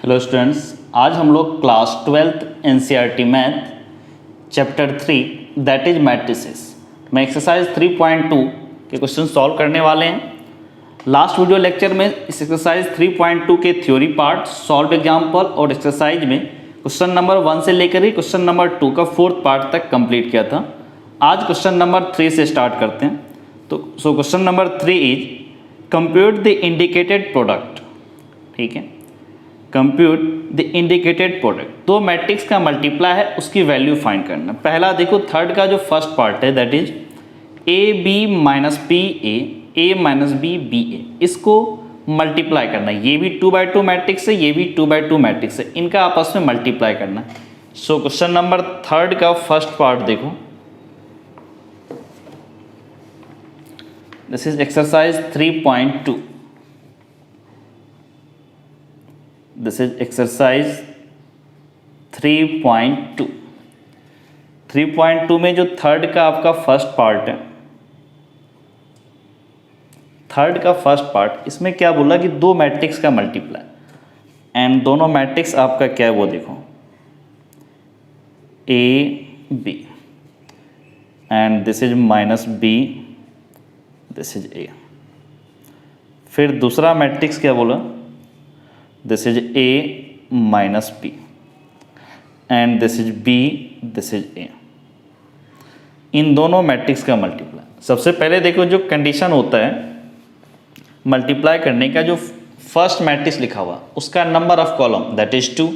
Hello students, आज हम लोग class 12th NCERT math chapter 3 that is matrices में एक्सरसाइज 3.2 के क्वेश्चन सॉल्व करने वाले हैं। लास्ट वीडियो लेक्चर में इस एक्सरसाइज 3.2 के थ्योरी पार्ट, सॉल्व एग्जाम्पल और एक्सरसाइज में क्वेश्चन नंबर 1 से लेकर ही क्वेश्चन नंबर 2 का 4th पार्ट तक कंप्लीट किया था। आज क्वेश्चन नंबर 3 से स्टार्ट करते हैं। तो question number 3 is compute the indicated product. ठीक है, कंप्यूट द इंडिकेटेड प्रोडक्ट, दो मैट्रिक्स का मल्टीप्लाई है, उसकी वैल्यू फाइंड करना। पहला देखो, थर्ड का जो फर्स्ट पार्ट है that is A B minus B A minus B B A, इसको मल्टीप्लाई करना है। ये भी 2/2 मैट्रिक्स है, ये भी 2/2 मैट्रिक्स है, इनका आपस में मल्टीप्लाई करना है। सो क्वेश्चन नंबर थर्ड का फर्स्ट पार्ट देखो, this is exercise 3.2। This is exercise 3.2। 3.2 में जो थर्ड का आपका फर्स्ट पार्ट है, थर्ड का फर्स्ट पार्ट, इसमें क्या बोला कि दो मैट्रिक्स का मल्टीप्लाई, एंड दोनों मैट्रिक्स आपका क्या है वो देखो, A B and this is minus B, this is A. फिर दूसरा मैट्रिक्स क्या बोला, this is A minus B and this is B, this is A. इन दोनों मैट्रिक्स का मल्टीप्लाई। सबसे पहले देखो, जो कंडीशन होता है मल्टीप्लाई करने का, जो फर्स्ट मैट्रिक्स लिखा हुआ उसका number of column that is 2,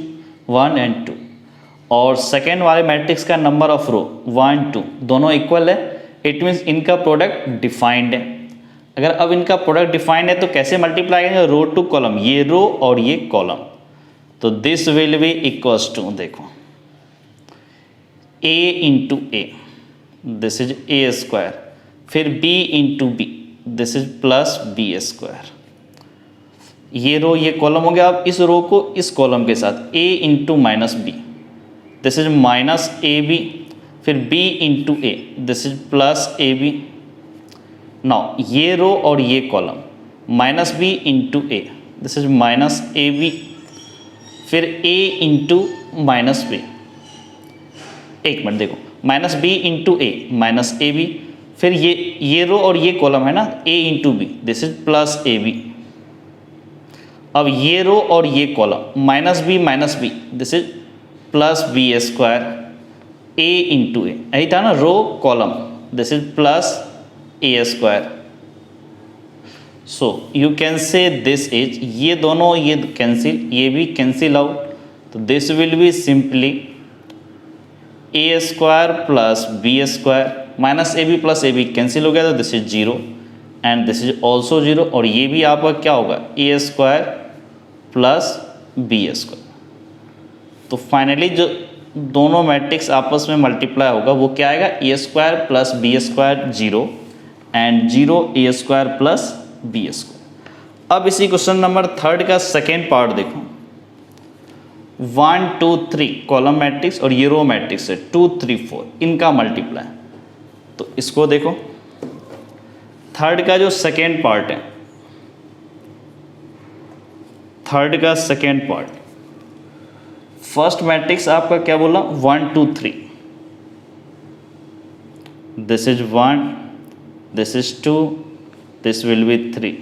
1 and 2, और सेकेंड वाले मैट्रिक्स का नंबर ऑफ रो 1, 2, दोनों इक्वल है। इट मीन्स इनका प्रोडक्ट डिफाइंड है। अगर अब इनका प्रोडक्ट डिफाइंड है तो कैसे मल्टीप्लाई करेंगे, रो टू कॉलम, ये रो और ये कॉलम। तो this will be equals to, देखो, a into A, this is A square, फिर b into B, this is plus B square. ये रो ये कॉलम हो गया। अब इस रो को इस कॉलम के साथ a into minus B, this is minus A b, फिर b into A, this is plus A b. Now ये रो और ये column, minus b into A, this is minus A b, फिर a इंटू माइनस बी, एक minute देखो, minus b into a minus A b, फिर ये row और ये कॉलम है ना, a into B, this is plus A b. अब ये रो और ये column, minus B, this is plus B square, a into A, यही था ना, row column, this is plus A square. So you can say this is, ये दोनों ये कैंसिल, ये भी कैंसिल आउट, तो this will be simply A square plus B square, minus A B plus A B cancel हो गया, तो this is 0 and this is also 0, और ये भी आपका क्या होगा, ए स्क्वायर प्लस बी स्क्वायर। तो फाइनली जो दोनों मैट्रिक्स आपस में मल्टीप्लाई होगा वो क्या आएगा, A square plus B square 0 and 0 A square plus B square. अब इसी क्वेश्चन नंबर थर्ड का सेकेंड पार्ट देखो, 1 2 3 कॉलम मैट्रिक्स और ये रो मैट्रिक्स है 2 3 4, इनका मल्टीप्लाई। तो इसको देखो, थर्ड का जो सेकेंड पार्ट है, थर्ड का सेकेंड पार्ट, फर्स्ट मैट्रिक्स आपका क्या बोला, 1 2 3, this is 1, this is 2, this will be 3।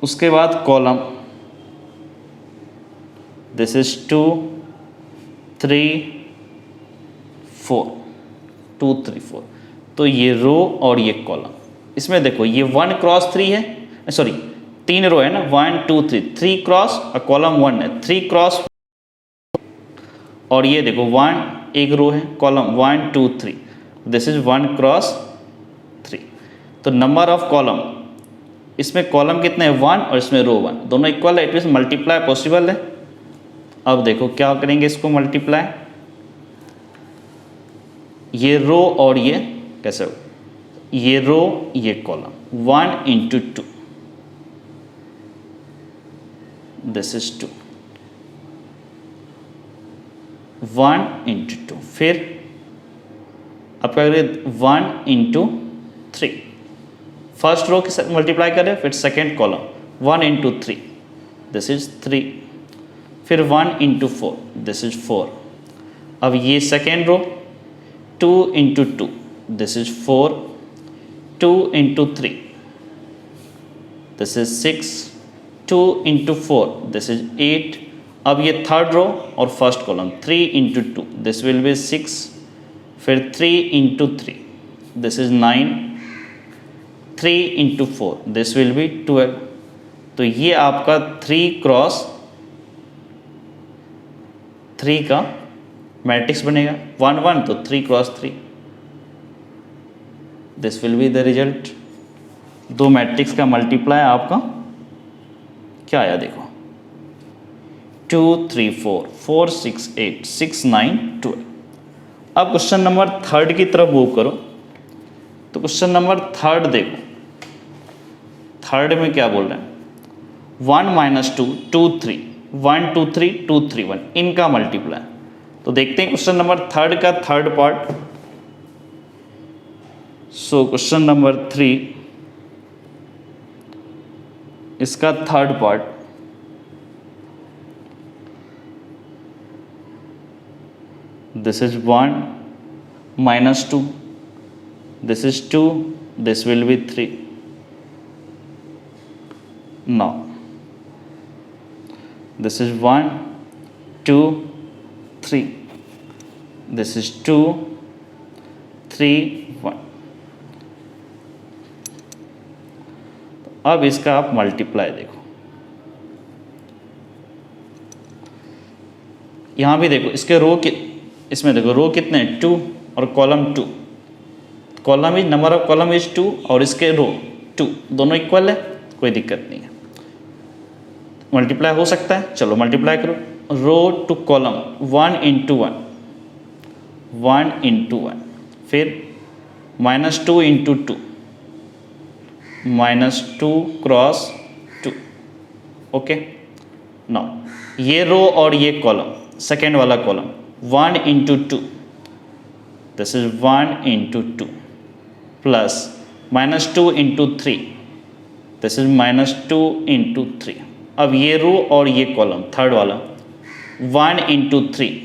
उसके बाद कॉलम, दिस इज 2 3 4, 2 3 4। तो ये रो और ये कॉलम, इसमें देखो ये 1 क्रॉस 3 है, सॉरी 3 रो है ना, 1 2 3, 3 क्रॉस और कॉलम 1 है, 3 क्रॉस, और ये देखो 1 एक रो है, कॉलम 1 2 3, दिस इज 1 क्रॉस 3। तो नंबर ऑफ कॉलम, इसमें कॉलम कितने हैं, 1, और इसमें रो 1, दोनों इक्वल है, इट मीन्स मल्टीप्लाई पॉसिबल है। अब देखो क्या करेंगे इसको मल्टीप्लाई, ये रो और ये कैसे हो, ये रो ये column, 1 into 2, this is 2, 1 into 2, फिर आप क्या करें 1 इंटू 3, फर्स्ट रो के साथ मल्टीप्लाई करें, फिर second column 1 into 3, this is 3, फिर 1 इंटू 4, दिस इज 4। अब ये second row, 2 into 2, this is 4, 2 into 3, this is 6, 2 into 4, this is 8। अब ये थर्ड रो और first column, 3 into 2, this will be 6, फिर 3 into 3, this is 9, 3 into 4, this will be 12। तो ये आपका 3 क्रॉस 3 का मैट्रिक्स बनेगा। 1 1 तो 3 cross 3, this will be the result. दो मैट्रिक्स का मल्टीप्लाई आपका क्या आया देखो, 2 3 4 4 6 8 6 9 12। अब क्वेश्चन नंबर थर्ड की तरफ मूव करो, तो क्वेश्चन नंबर थर्ड देखो, थर्ड में क्या बोल रहे हैं, 1 माइनस 2 2 3, 1 2 3 2 3 1, इनका मल्टीप्लाई। तो देखते हैं क्वेश्चन नंबर थर्ड का थर्ड पार्ट। सो क्वेश्चन नंबर 3 इसका third part, this is 1 minus 2, this is 2, this will be 3। Now this is 1 2 3, this is 2 3 1। अब इसका आप मल्टीप्लाई देखो, यहां भी देखो इसके रो के, इसमें देखो रो कितने हैं 2 और column 2, column is number of column is 2 और इसके रो 2, दोनों इक्वल है, कोई दिक्कत नहीं है, मल्टीप्लाई हो सकता है। चलो मल्टीप्लाई करो, रो टू कॉलम 1 इंटू 1, 1 इंटू 1, फिर minus 2 into 2, minus 2 cross 2। Okay, now ये रो और ये कॉलम, सेकेंड वाला column 1 into 2, this is 1 into 2, plus minus 2 into 3, this is minus 2 into 3। अब ये रो और ये कॉलम थर्ड वाला 1 into 3,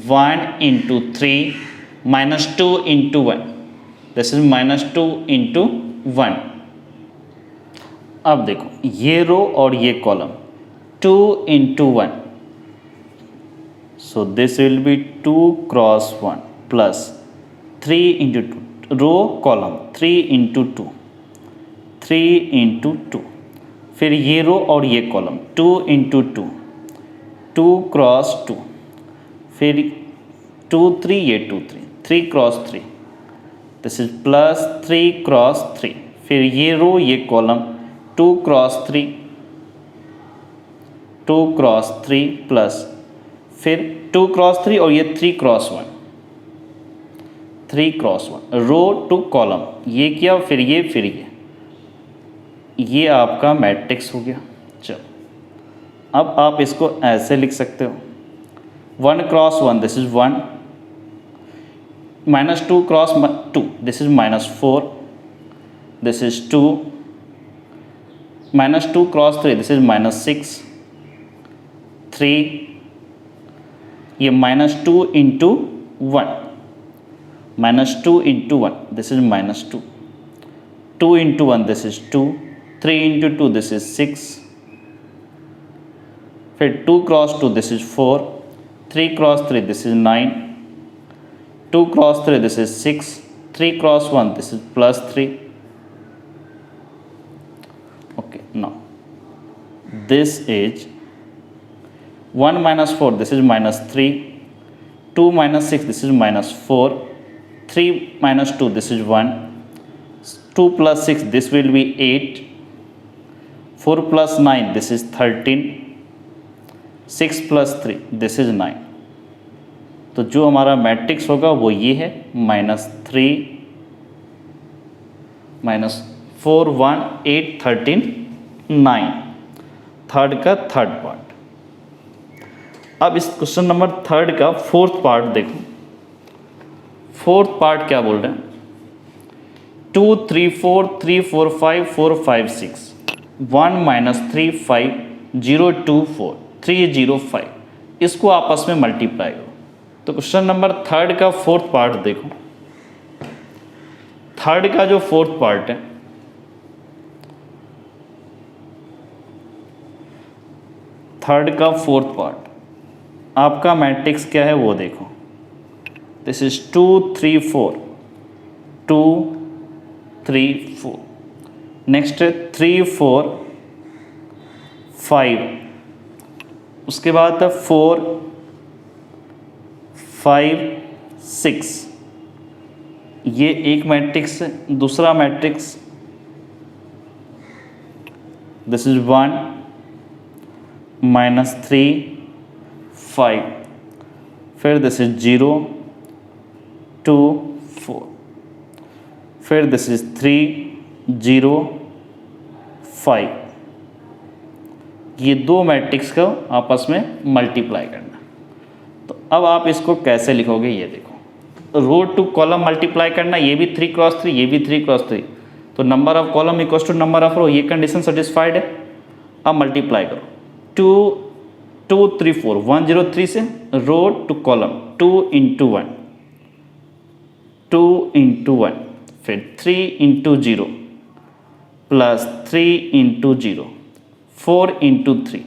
1 into 3, minus 2 into 1, this is minus 2 into 1। अब देखो ये रो और ये column 2 into 1, so this will be 2 cross 1 plus 3 into 2, row column 3 into 2, 3 into 2, फिर ये रो और ये कॉलम 2 इंटू 2, 2 क्रॉस 2, फिर 2 3, ये 2 3, 3 cross 3, this is plus 3 cross 3, फिर ये रो ये कॉलम 2 क्रॉस 3, 2 क्रॉस 3 प्लस फिर 2 क्रॉस 3 और ये 3 cross 1, 3 cross 1, row to column, ये किया फिर ये आपका मैट्रिक्स हो गया। चलो अब आप इसको ऐसे लिख सकते हो, 1 cross 1, this is 1, minus 2 cross 2, this is minus 4, this is 2, minus 2 cross 3, this is minus 6, 3, ये minus 2 into 1, minus 2 into 1, this is minus 2, 2 into 1, this is 2, 3 into 2, this is 6, फिर 2 cross 2, this is 4, 3 cross 3, this is 9, 2 cross 3, this is 6, 3 cross 1, this is plus 3। Okay, now this is 1 minus 4, this is minus 3, 2 minus 6, this is minus 4, 3 minus 2, this is 1, 2 plus 6, this will be 8, 4 plus 9, this is 13, 6 plus 3, this is 9। तो जो हमारा matrix होगा वो ये है, -3 -4 1 8 13 9, third का third part. अब इस क्वेश्चन नंबर थर्ड का फोर्थ पार्ट देखो, फोर्थ पार्ट क्या बोल रहे हैं, 2 3 4 3 4 5 4 5 6, 1 -3 5 0 2 4, 305, इसको आपस में मल्टीप्लाई करो। तो क्वेश्चन नंबर 3 का फोर्थ पार्ट देखो। 3 का जो फोर्थ पार्ट है, थर्ड का फोर्थ पार्ट आपका मैट्रिक्स क्या है वो देखो। दिस इज 2 3 4, 2 3 4, नेक्स्ट 3 4 5, उसके बाद 4 5 6, ये एक मैट्रिक्स है। दूसरा मैट्रिक्स दिस इज 1 -3 5, फिर दिस इज 0 2 4, फिर दिस इज 3 0 5। ये दो मैट्रिक्स को आपस में मल्टीप्लाई करना। तो अब आप इसको कैसे लिखोगे ये देखो। रो टू कॉलम मल्टीप्लाई करना, ये भी 3 क्रॉस 3, ये भी 3 क्रॉस 3, तो number of column equals to number of row, ये कंडीशन सेटिस्फाइड है। अब मल्टीप्लाई करो 2 2 3 4, 103 से रो टू कॉलम 2 × 1, 2 × 1, फिर 3 × 0 प्लस 3 × 0, 4 × 3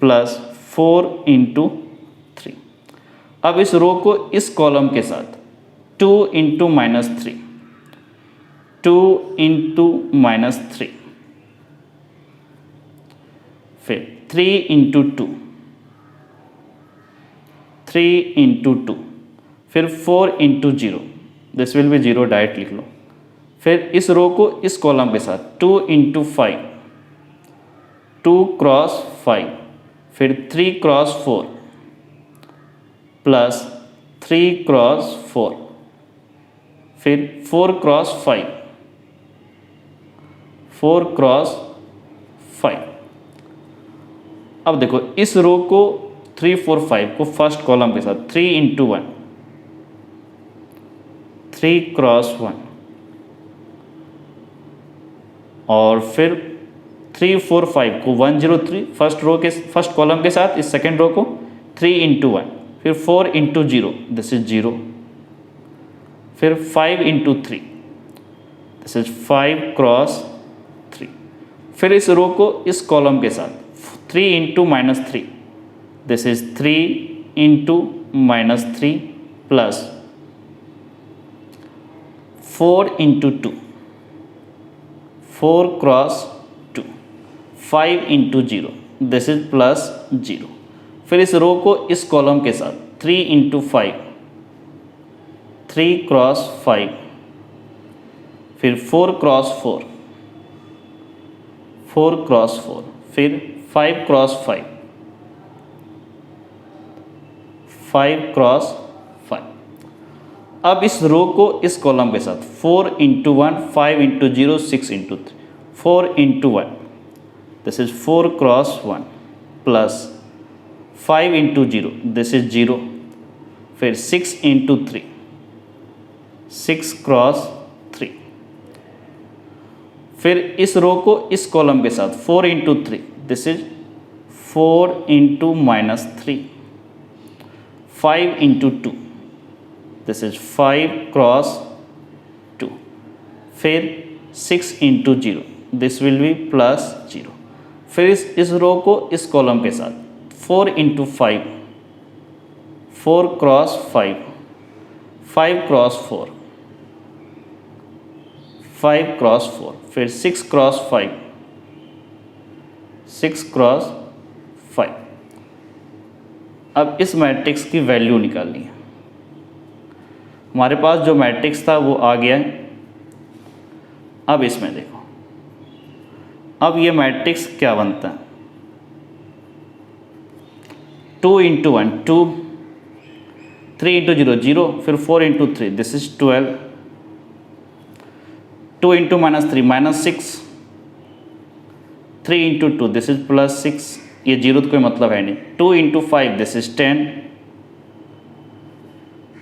प्लस 4 × 3। अब इस रो को इस कॉलम के साथ 2 × -3, 2 × -3, फिर 3 × 2, 3 × 2, फिर 4 × 0, दिस विल बी 0, डायरेक्ट लिख लो। फिर इस रो को इस कॉलम के साथ 2 × 5, 2 क्रॉस 5, फिर 3 क्रॉस 4 प्लस 3 क्रॉस 4, फिर 4 क्रॉस 5, 4 क्रॉस 5। अब देखो इस रो को 3 4 5 को फर्स्ट कॉलम के साथ 3 × 1, 3 क्रॉस 1, और फिर 3 4 5 को 103 फर्स्ट रो के फर्स्ट कॉलम के साथ इस सेकेंड रो को 3 × 1, फिर 4 × 0, दिस इज 0, फिर 5 × 3, दिस इज 5 क्रॉस 3, फिर इस रो को इस कॉलम के साथ 3 × -3, this is 3 × -3 plus 4 × 2, 4 cross 2, 5 × 0, this is plus 0। फिर इस रो को इस कॉलम के साथ 3 × 5, 3 क्रॉस 5, फिर 4 क्रॉस 4, 4 क्रॉस 4, फिर 5 क्रॉस 5, 5 क्रॉस 5। अब इस रो को इस कॉलम के साथ 4 × 1, 5 × 0, 6 × 3, 4 × 1, this is 4 cross 1 plus 5 × 0, this is 0, फिर 6 × 3, 6 क्रॉस 3। फिर इस रो को इस कॉलम के साथ 4 × 3, दिस इज 4 × -3, 5 × 2, दिस इज 5 क्रॉस 2, फिर 6 × 0, दिस विल बी प्लस 0। फिर इस रो को इस कॉलम के साथ 4 × 5, 4 क्रॉस 5, 5 क्रॉस 4, 5 क्रॉस 4, फिर 6 क्रॉस 5, 6 क्रॉस 5। अब इस मैट्रिक्स की वैल्यू निकालनी है। हमारे पास जो मैट्रिक्स था वो आ गया है। अब इसमें देखो, अब ये मैट्रिक्स क्या बनता है। 2 × 1 2, 3 × 0 0, फिर 4 × 3, this is 12, 2 × -3 -6, 3 × 2, this is plus 6, ये 0 तो कोई मतलब है नहीं। 2 × 5, this is 10,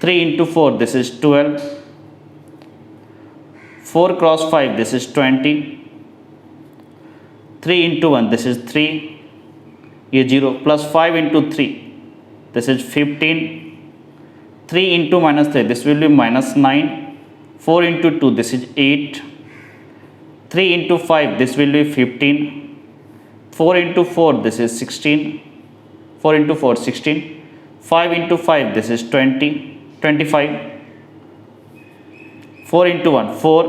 3 × 4, this is 12, 4 cross 5, this is 20, 3 × 1, this is 3, ये 0 plus 5 into 3 this is 15, 3 into -3 this will B -9, 4 into 2 this is 8, 3 into 5 this will B 15, 4 into 4 this is 16, 4 into 4 16, 5 into 5 this is 20, 25, 4 into 1 4,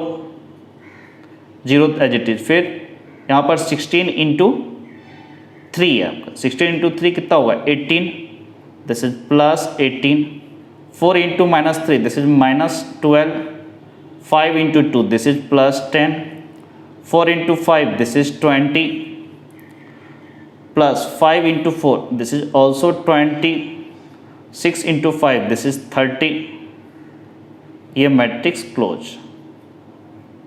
0 as it is. फिर यहाँ पर 16 into 3 है आपका, 16 into 3 कितना होगा 18, this is plus 18, 4 into -3 this is -12, 5 into 2 this is plus 10, 4 into 5 this is 20, plus 5 into 4 this is also 20, 6 into 5 this is 30। ये matrix close.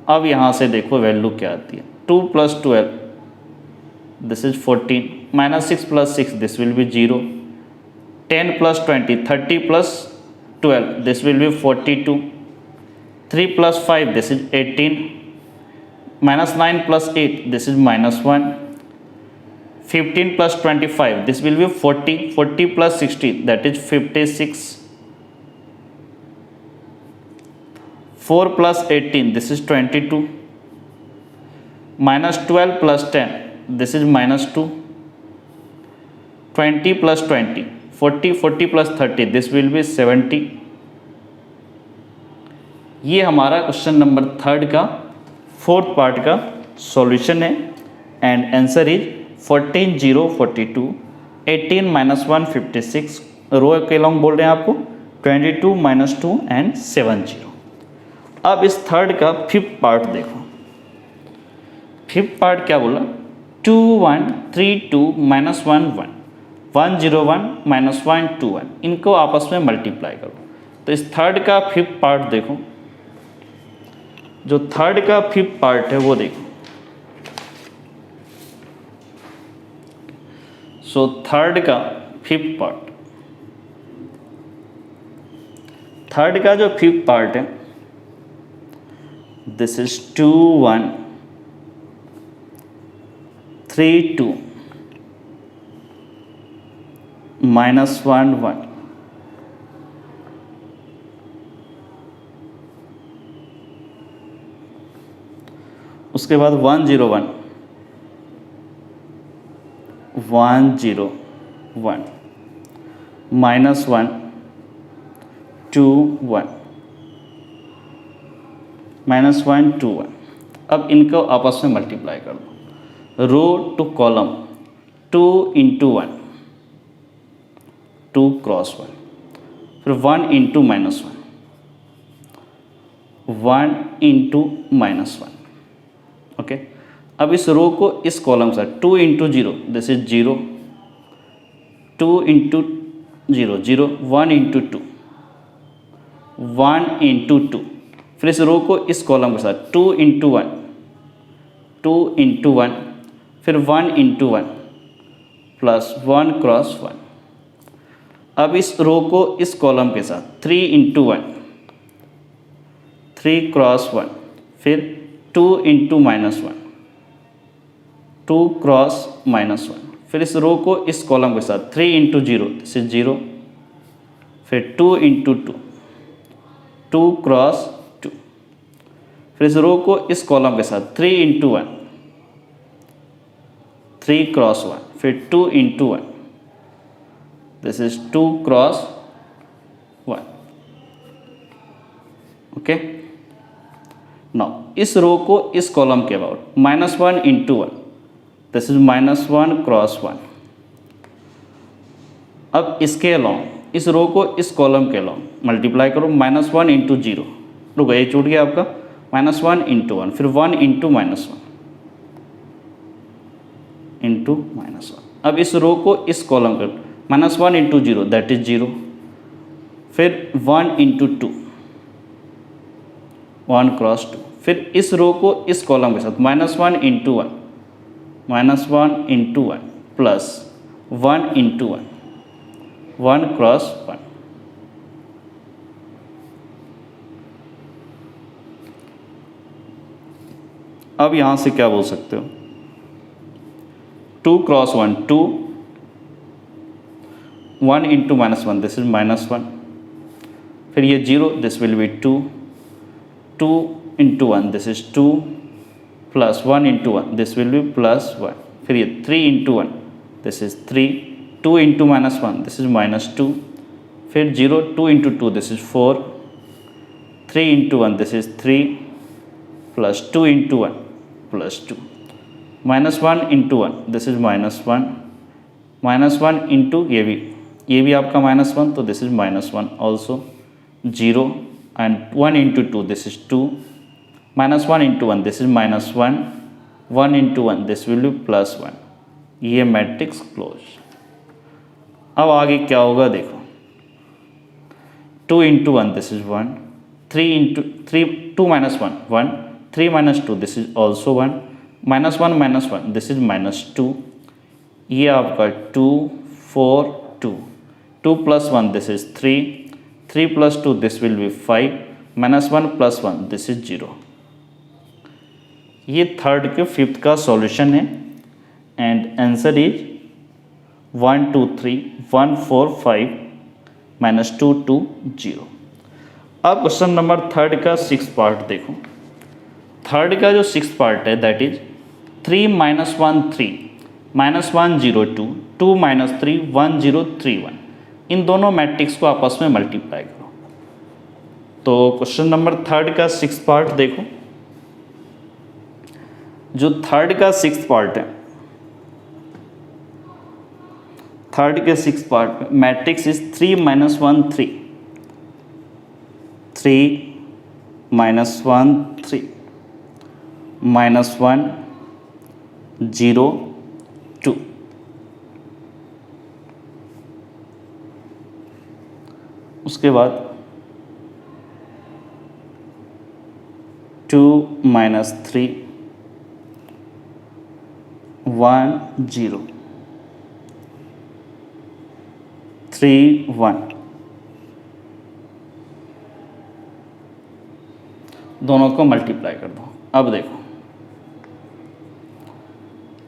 अब यहाँ से देखो वैल्यू क्या आती है, 2 + 12 this is 14, -6 + 6 this will be 0, 10 + 20 30 + 12 this will B 42, 3 + 5 this is 18, -9 + 8 this is -1, 15 + 25 this will be 40, 40 + 60 that is 56, 4 + 18 this is 22, -12 + 10 this is -2, 20 + 20 40, 40 + 30 this will be 70। ये हमारा क्वेश्चन नंबर 3 का 4th पार्ट का सॉल्यूशन है एंड आंसर इज 14 0 42, 18 -1 56, रो के long बोल रहे हैं आपको 22 -2 एंड 7 0। अब इस 3rd का 5th पार्ट देखो, 5th पार्ट क्या बोला, 2 1 3 2 -1 1 1 0 1 -1 2 1, इनको आपस में मल्टीप्लाई करो। तो इस 3rd का 5th पार्ट देखो, जो 3rd का 5th पार्ट है वो देखो। सो 3rd का 5th पार्ट, 3rd का जो 5th पार्ट है दिस इज 2 1 3 2 -1 1, उसके बाद 1 0 1 1 0 1 -1 2 1 -1 2 1। अब इनको आपस में मल्टीप्लाई कर दो, रो टू कॉलम 2 × 1 2 × 1, फिर 1 × -1 1 × -1। ओके, अब इस रो को इस कॉलम से 2 × 0 दिस इज 0, 2 × 0 0, 1 × 2 1 × 2, फिर इस रो को इस कॉलम के साथ 2 × 1 2 × 1, फिर 1 × 1 प्लस 1 × 1। अब इस रो को इस कॉलम के साथ 3 × 1 3 × 1, फिर 2 × -1 2 × -1, फिर इस रो को इस कॉलम के साथ 3 × 0 दिस इज 0, फिर 2 × 2 2 × 2, फिर इस रो को इस कॉलम के साथ 3 × 1 3 × 1, फिर 2 × 1 दिस इज 2 × 1। ओके, नाउ इस रो को इस कॉलम के अबाउट -1 × 1 दिस इज -1 × 1। अब इसके अलॉन्ग इस रो को इस कॉलम के अलॉन्ग मल्टीप्लाई करो, -1 × 0 रुको ये छूट गया आपका, -1 × 1, फिर 1 × -1 अब इस रो को इस कॉलम के -1 × 0 दैट इज 0, फिर 1 × 2 1 × 2, फिर इस रो को इस कॉलम के साथ -1 × 1 -1 × 1 प्लस 1 × 1 1 × 1। अब यहाँ से क्या बोल सकते हो, 2 × 1 2 1 into -1, this is -1. फिर ये 0, this will be 2. 2 into 1, this is 2, plus 1 into 1, this will be plus 1. फिर ये 3 into 1, this is 3. 2 into -1, this is -2. फिर 0, 2 into 2, this is 4. 3 into 1, this is 3, plus 2 into 1, plus 2. -1 into 1, this is -1. -1 into ये भी आपका -1, तो this is -1 also. 0 and 1 into 2, this is 2. -1 into 1, this is -1. 1 into 1, this will be +1. ये matrix close. अब आगे क्या होगा देखो, 2 into 1, this is 1. 3 into 3, 2 minus 1, 1. 3 minus 2, this is also 1. -1 minus 1, this is -2. ये आपका 2, 4, 2. 2 plus 1, this is 3. 3 plus 2, this will be 5. -1 plus 1, this is 0. ये third के फिफ्थ का सॉल्यूशन है एंड आंसर इज 1 2 3 1 4 5 -2 2 0। अब क्वेश्चन नंबर थर्ड का six part देखो। Third का जो सिक्स पार्ट है दैट इज 3 - 1 3 -1 0 2 2 - 3 1 0 3 1। इन दोनों मैट्रिक्स को आपस में मल्टीप्लाई करो। तो क्वेश्चन नंबर थर्ड का सिक्स पार्ट देखो। जो थर्ड का सिक्स पार्ट है, थर्ड के सिक्स पार्ट में मैट्रिक्स इज 3 - 1 3 3 - 1 3 -1 0 2। उसके बाद 2 - 3 1 0 3 1। दोनों को मल्टीप्लाई कर दो। अब देखो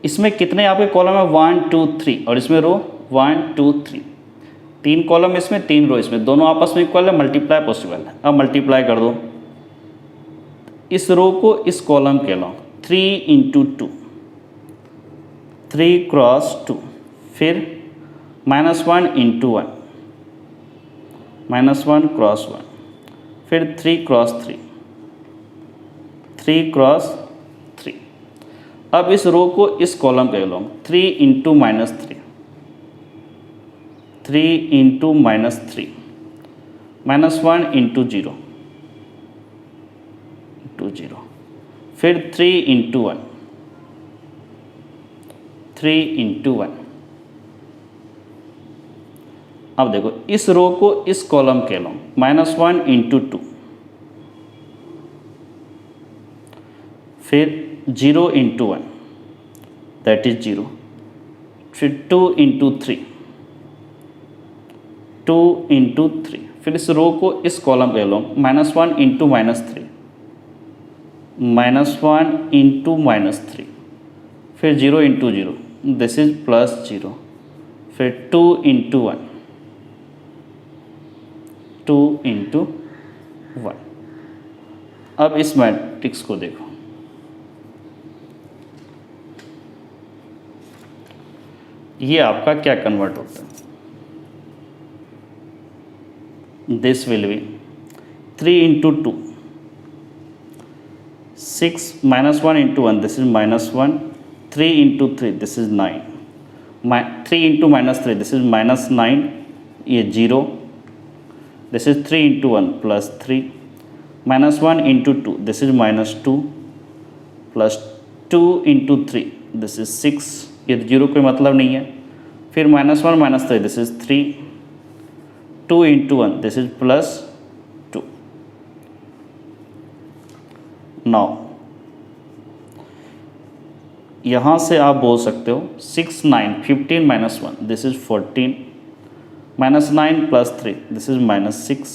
इसमें कितने आपके कॉलम है 1 2 3 और इसमें रो 1 2 3। 3 कॉलम इसमें 3 रो इसमें, दोनों आपस में इक्वल है, मल्टीप्लाई पॉसिबल है। अब मल्टीप्लाई कर दो इस रो को इस कॉलम के लो 3 × 2 3 × 2। फिर -1 × 1 -1 × 1। फिर 3 × 3 3 × 3। अब इस रो को इस कॉलम के लो 3 × -3 3 × -3 -1 × 0 0। फिर 3 × 1 3 × 1। अब देखो इस रो को इस कॉलम के लो -1 × 2 फिर 0 × 1 दैट इज 0। फिर 2 × 3 2 × 3। फिर इस रो को इस कॉलम के लो -1 × -3 -1 × -3। फिर 0 × 0 दिस इज +0। फिर 2 × 1 2 × 1। अब इस मैट्रिक्स को देखो, ये आपका क्या कन्वर्ट होता है। This will be 3 × 2 6 -1 × 1 this is -1। 3 × 3 this is 9 3 × -3 this is -9। ये 0 this is 3 × 1 +3 -1 × 2 this is -2 +2 × 3 this is 6। ये 0 कोई मतलब नहीं है। फिर -1 -3 this is 3 2 × 1 this is +2। Now यहाँ से आप बोल सकते हो 6 9 15 -1 this is 14 -9 +3 this is -6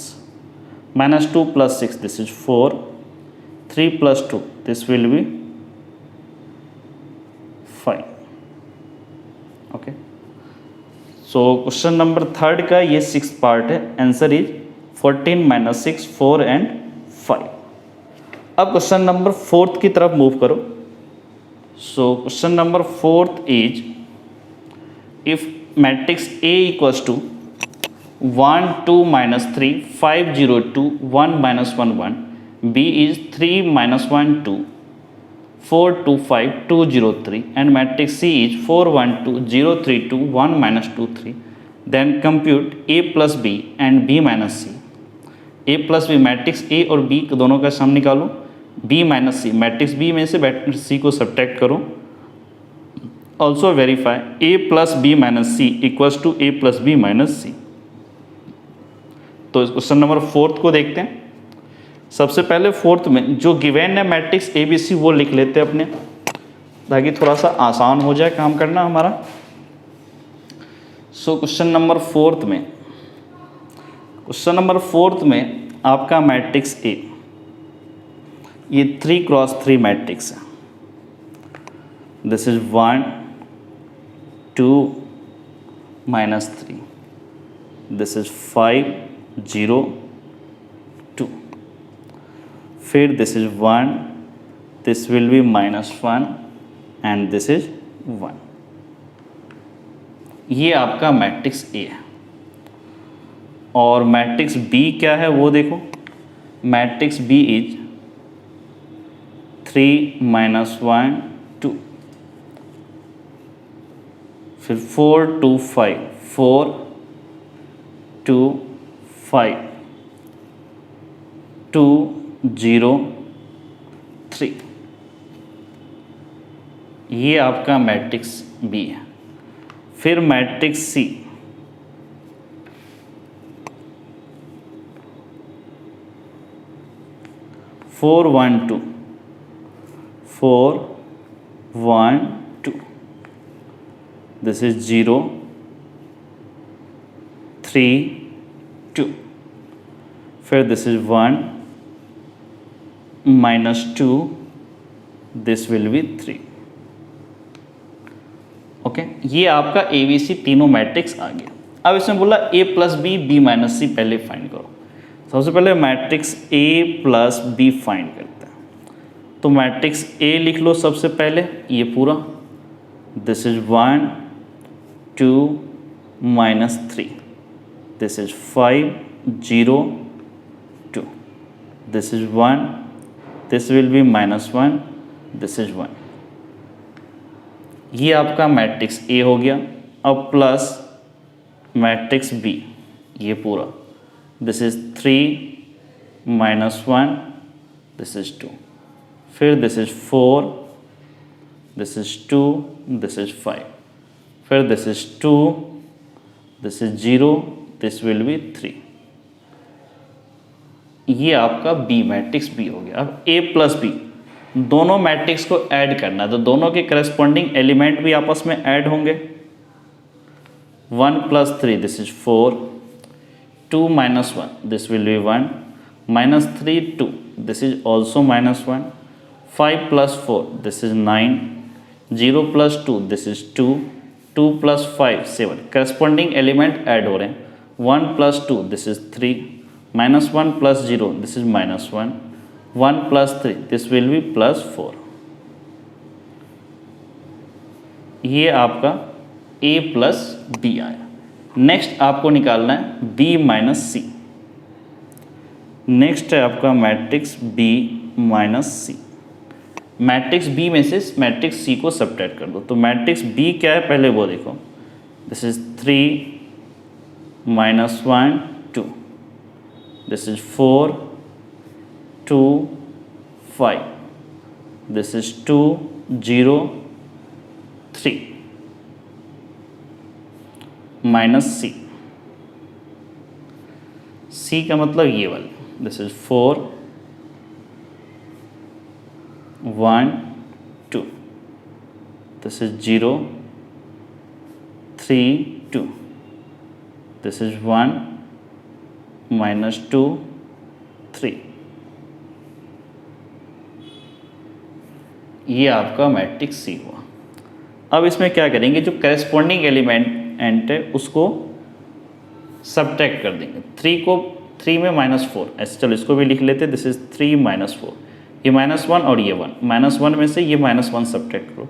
-2 +6 this is 4 3 + 2 this will be 5। Okay so question number 3 का ये 6th पार्ट है। Answer is 14 - 6, 4 and 5। अब क्वेश्चन नंबर 4 की तरफ मूव करो। So question number 4 is if matrix A equals to 1 2 - 3 5 0 2 1 - 1 1, B is 3 - 1 2 4 2 5 2 0 3, and matrix C is 4 1 2 0 3 2 1 - 2 3, then compute A plus B and B minus C। A plus B matrix A और B दोनों का सम निकालो, B minus C matrix B में से matrix C को subtract करो। Also verify A plus B minus C equals to A plus B minus C। तो question number 4 को देखते हैं। सबसे पहले 4 में जो गिवन है मैट्रिक्स ABC वो लिख लेते हैं अपने, ताकि थोड़ा सा आसान हो जाए काम करना हमारा। सो क्वेश्चन नंबर 4 में आपका मैट्रिक्स A ये 3 क्रॉस 3 मैट्रिक्स है। दिस इज 1 2 -3, दिस इज 5 0 2, फिर this is 1, this will be -1 and this is 1। ये आपका मैट्रिक्स A है। और मैट्रिक्स B क्या है वो देखो। मैट्रिक्स B इज 3 - 1 2, फिर 4 2 5 4 2 5 2 0 3। ये आपका मैट्रिक्स B है। फिर मैट्रिक्स C 4 1 2 4 1 2, दिस इज 0 3 2, फिर this is 1 -2, this will be 3। Okay, ये आपका ABC तीनों मैट्रिक्स आ गया। अब इसमें बोला A plus B B minus C पहले फाइंड करो। सबसे पहले matrix A plus B find करते हैं। तो मैट्रिक्स A लिख लो सबसे पहले, ये पूरा, दिस इज 1 2 -3, दिस इज 5 0 2, this is 1, this will be -1, this is 1। ये आपका मैट्रिक्स A हो गया। अब प्लस मैट्रिक्स B, ये पूरा, दिस इज 3 -1, दिस इज 2, फिर this is 4, this is 2, this इज 5, फिर this is 2, this is 0, this will be 3। ये आपका B मैट्रिक्स B हो गया। अब A plus B दोनों मैट्रिक्स को ऐड करना है, तो दोनों के करस्पॉन्डिंग एलिमेंट भी आपस में ऐड होंगे। 1 + 3, this is 4, 2 - 1, this will be 1, -3 2, this is also -1, 5 + 4, this is 9, 0 + 2, this is 2, 2 + 5 7। Corresponding element add हो रहे हैं। 1 + 2, this is 3, -1 + 0, this is -1, 1 + 3, this will B +4। ये आपका A plus B आया। नेक्स्ट आपको निकालना है B minus C। नेक्स्ट है आपका matrix B minus C। Matrix B में से मैट्रिक्स C को सब्ट्रैक्ट कर दो। तो मैट्रिक्स B क्या है पहले वो देखो, this is 3 -1 2, this is 4 2 5, this is 2 0 3 -C। C का मतलब ये वाला, this is 4 1 2, this is 0 3 2, this is 1 -2 3। ये आपका मैट्रिक्स C हुआ। अब इसमें क्या करेंगे, जो करेस्पॉन्डिंग एलिमेंट एंटर उसको सब्ट्रैक्ट कर देंगे। 3 में -4 ऐसे, चलो इसको भी लिख लेते, दिस इज 3 -4, ये -1 और ये 1, -1 में से ये -1 सब्ट्रैक्ट करो,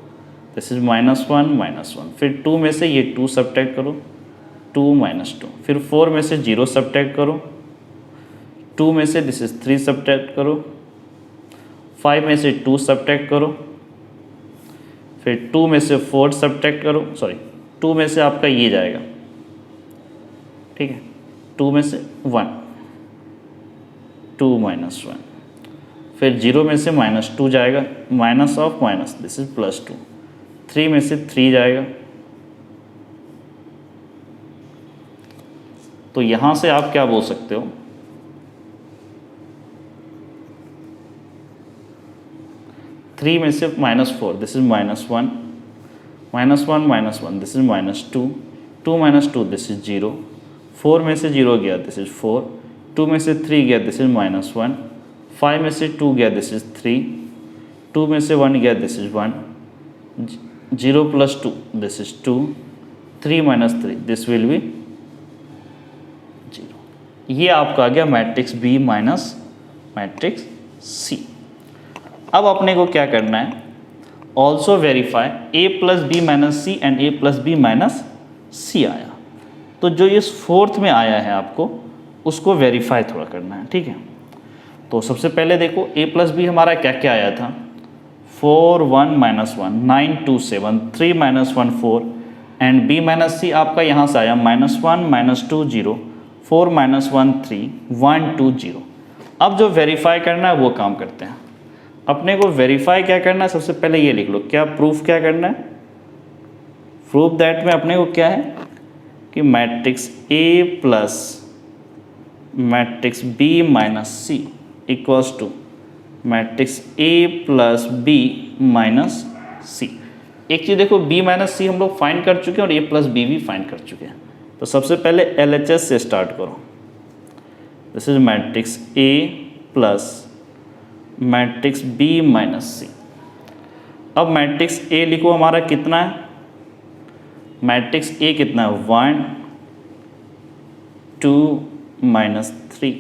दिस इज -1, फिर 2 में से ये 2 सब्ट्रैक्ट करो, 2 -2, फिर 4 में से 0 सब्ट्रैक्ट करो, 2 में से दिस इज 3 सब्ट्रैक्ट करो, 5 में से 2 सब्ट्रैक्ट करो, फिर 2 में से 4 सब्ट्रैक्ट करो, सॉरी 2 में से आपका ये जाएगा, ठीक है, 2 में से 1, 2 -1, फिर 0 में से -2 जाएगा, minus of minus this is +2, 3 में से 3 जाएगा, तो यहाँ से आप क्या बोल सकते हो, थ्री में से -4 this is -1, -1 this is -2, 2 -2 this is 0, 4 में से 0 गया दिस इज 4, 2 में से 3 गया दिस इज -1, 5 में से 2 गया दिस इज 3, 2 में से 1 गया this is 1, 0 + 2 this is 2, 3 - 3 this will be 0। ये आपका आ गया matrix B minus matrix C। अब अपने को क्या करना है, also verify A + B - C and A + B - C आया, तो जो इस 4th में आया है आपको उसको वेरीफाई थोड़ा करना है, ठीक है। तो सबसे पहले देखो A + B हमारा क्या क्या आया था, 4 1 -1 9 2 7 3 -1 4 एंड B - C आपका यहाँ से आया -1 -2 0 4 -1 3 1 2 0। अब जो वेरीफाई करना है वो काम करते हैं। अपने को वेरीफाई क्या करना है, सबसे पहले ये लिख लो, क्या प्रूफ क्या करना है, प्रूफ दैट में अपने को क्या है कि matrix A plus matrix B minus C equals to matrix A plus B minus C। एक चीज़ देखो, B माइनस C हम लोग फाइंड कर चुके हैं और A प्लस B भी फाइंड कर चुके हैं। तो सबसे पहले LHS से स्टार्ट करो, this is matrix A plus matrix B minus C। अब मैट्रिक्स A लिखो हमारा कितना है, मैट्रिक्स A कितना है 1 2 -3,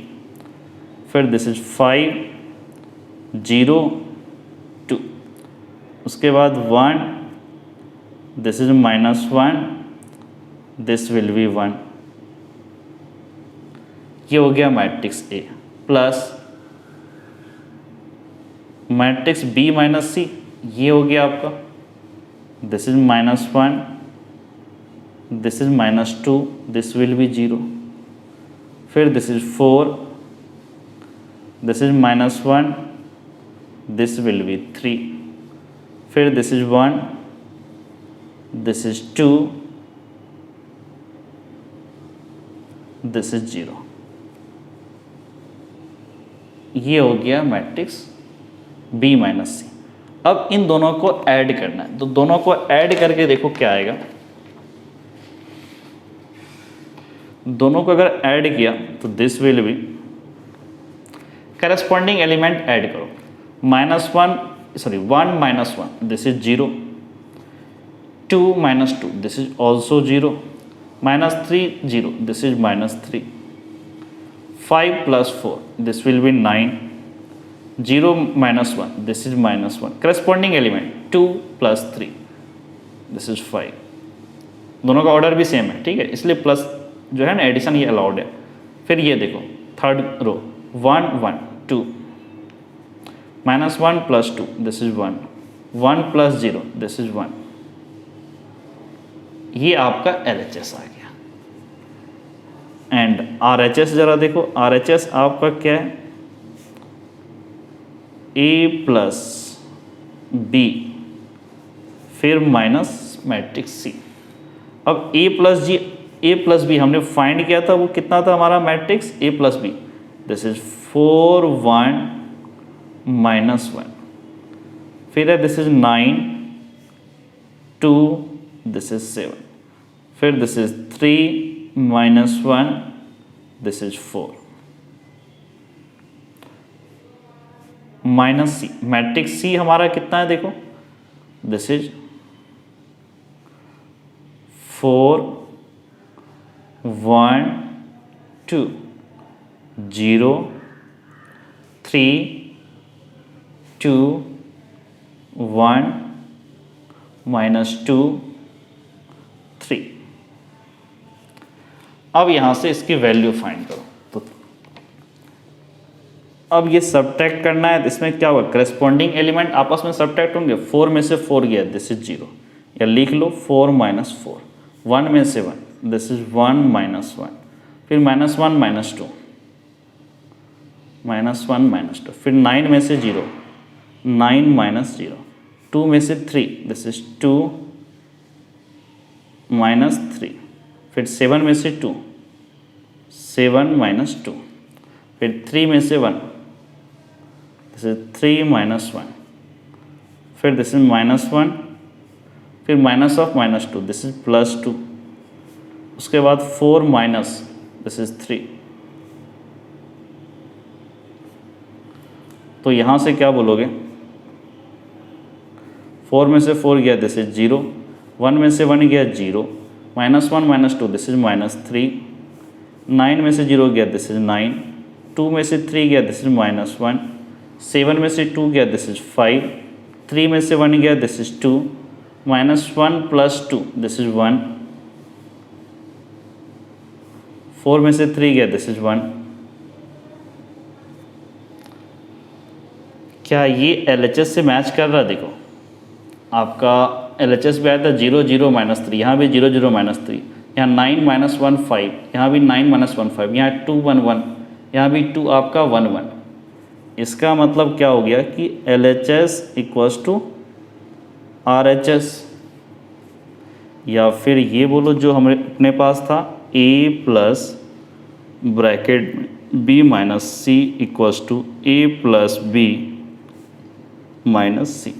फिर दिस इज 5 0 2, उसके बाद 1 this is -1 this will be 1। ये हो गया matrix A plus matrix B minus C, ये हो गया आपका, this is -1 this is -2 this will be 0, फिर this is 4 this is -1 this will be 3, फिर this is 1 this is 2 this is 0। ये हो गया मैट्रिक्स B माइनस C। अब इन दोनों को ऐड करना है, तो दोनों को ऐड करके देखो क्या आएगा। दोनों को अगर ऐड किया तो this will B, corresponding element add करो, -1 1 this is 0, 2 -2 this is also 0, -3 0 this is -3, 5 + 4 this will B 9, 0 -1 this is -1, corresponding element 2 + 3 this इज 5। दोनों का ऑर्डर भी सेम है, ठीक है, इसलिए प्लस जो है ना एडिशन ये अलाउड है। फिर ये देखो third row 1 1 2 -1 + 2 this is 1, 1 + 0 this is 1। ये आपका LHS आ गया। एंड RHS जरा देखो, RHS आपका क्या है, A प्लस B फिर माइनस मैट्रिक्स C। अब A प्लस B हमने फाइंड किया था, वो कितना था हमारा matrix A plus B, this is 4 1 -1, फिर है दिस इज 9 2 दिस इज 7, फिर this is 3 -1 this is 4 -C। Matrix C हमारा कितना है देखो, दिस इज 4 1 2 0 3 2 1 -2 3। अब यहाँ से इसकी वैल्यू फाइंड करो। तो अब ये सब्ट्रैक्ट करना है, तो इसमें क्या होगा, करस्पॉन्डिंग एलिमेंट आपस में सब्ट्रैक्ट होंगे। 4 में से 4 गया, दिस इज 0, या लिख लो 4 - 4। 1 में से 1, दिस इज 1 - 1, फिर -1 -2, -1 -2, फिर 9 में से 0, 9 - 0, 2 में से 3, दिस इज 2 -3, फिर 7 में से 2, 7 -2, फिर 3 में से 1, दिस इज 3 - 1, फिर दिस इज -1, फिर माइनस ऑफ -2, दिस इज +2, उसके बाद 4 माइनस, दिस इज 3। तो यहाँ से क्या बोलोगे, 4 में से 4 गया, दिस इज 0, 1 में से 1 गया 0, -1 -2, दिस इज -3, 9 में से 0 गया, दिस इज 9, 2 में से 3 गया, दिस इज -1, 7 में से 2 गया, दिस इज 5, 3 में से 1 गया, दिस इज 2, -1 + 2, दिस इज 1, 4 में से 3 गया, दिस इज 1। क्या ये LHS से मैच कर रहा है? देखो आपका LHS भी आया था 0 0 -3, यहाँ भी 0 0 -3, यहाँ 9 - 1 5, यहाँ भी 9 - 1 5, यहाँ 2 1 1, यहाँ भी 2 आपका 1 1। इसका मतलब क्या हो गया कि LHS = RHS, या फिर ये बोलो जो हमारे अपने पास था A प्लस ब्रैकेट में B - C = A + B - C।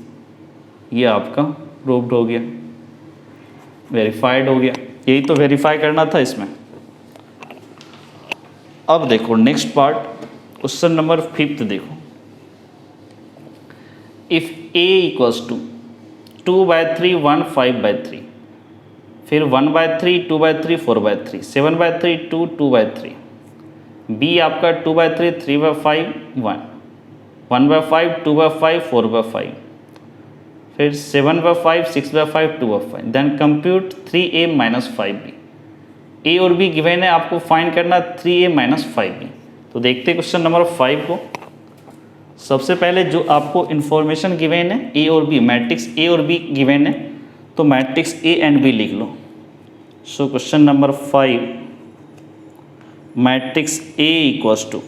ये आपका प्रूव्ड हो गया, वेरीफाइड हो गया। यही तो वेरीफाई करना था इसमें। अब देखो नेक्स्ट पार्ट, क्वेश्चन नंबर 5 देखो। इफ A = 2/3 1 5/3, फिर 1/3 2/3 4/3 7/3 2 2/3, B आपका 2/3 3/5 1, 1/5 2/5 4/5, फिर 7/5 6/5 2/5। Then compute 3A - 5B। A और B गिवन है, आपको फाइंड करना 3A - 5B। तो देखते क्वेश्चन नंबर 5 को। सबसे पहले जो आपको इन्फॉर्मेशन गिवन है A और B, मैट्रिक्स A और B गिवन है, तो मैट्रिक्स A एंड B लिख लो। So question number 5, matrix A =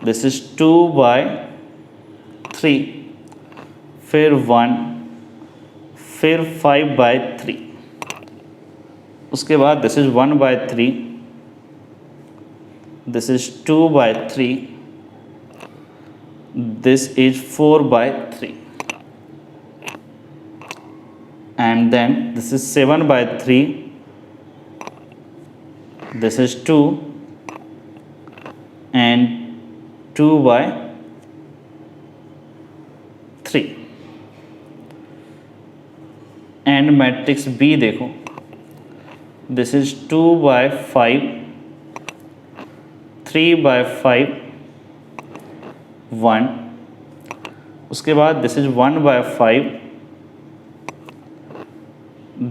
this is 2/3, फिर 1, फिर 5/3, उसके बाद this is 1/3, this is 2/3, this is 4/3, and then this is 7/3, this is 2, and 2/3। and matrix B देखो, this is 2/5, 3/5 1, उसके बाद this is 1/5,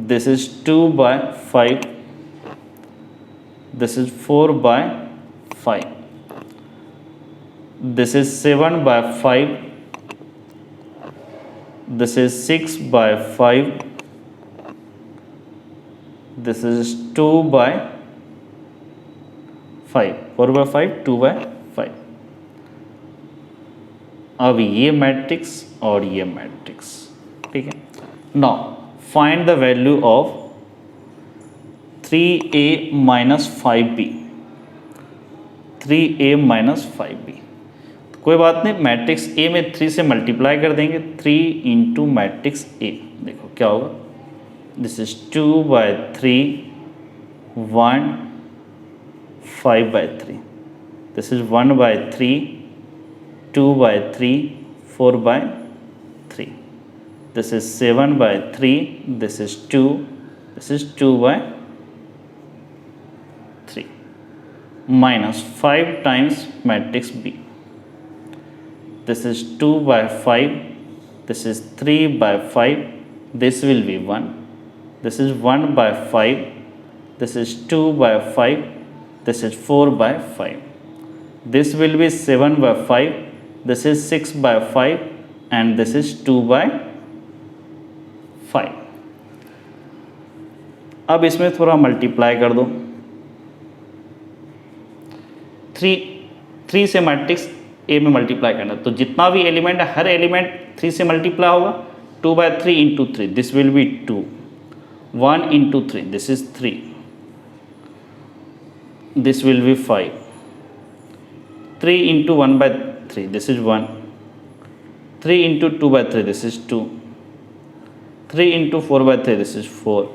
this is 2/5, this is 4/5, this is 7/5, this is 6/5, this is 2/5, 4/5 2/5। अब ये matrix और ये matrix, ठीक है। Now find the value of 3A - 5B, 3A - 5B। कोई बात नहीं, मैट्रिक्स A में 3 से मल्टीप्लाई कर देंगे, 3 × मैट्रिक्स A। देखो क्या होगा, this is 2/3 1 5/3, this is 1/3 2/3 4/3, this is 7/3, this is 2, this is 2/3। minus 5 times matrix B. This is 2 by 5, this is 3 by 5, this will be 1, this is 1 by 5, this is 2 by 5, this is 4 by 5, this will be 7 by 5, this is 6 by 5, and this is 2 by 5. अब इसमें थोड़ा multiply कर दो, 3 से matrix A में multiply करना, तो जितना भी एलिमेंट है हर एलिमेंट 3 से मल्टीप्लाई होगा. 2 by 3 into 3, this will be 2, 1 into 3, this is 3, this will be 5, 3 into 1 by 3, this is 1, 3 into 2 by 3, this is 2, 3 into 4 by 3, this is 4,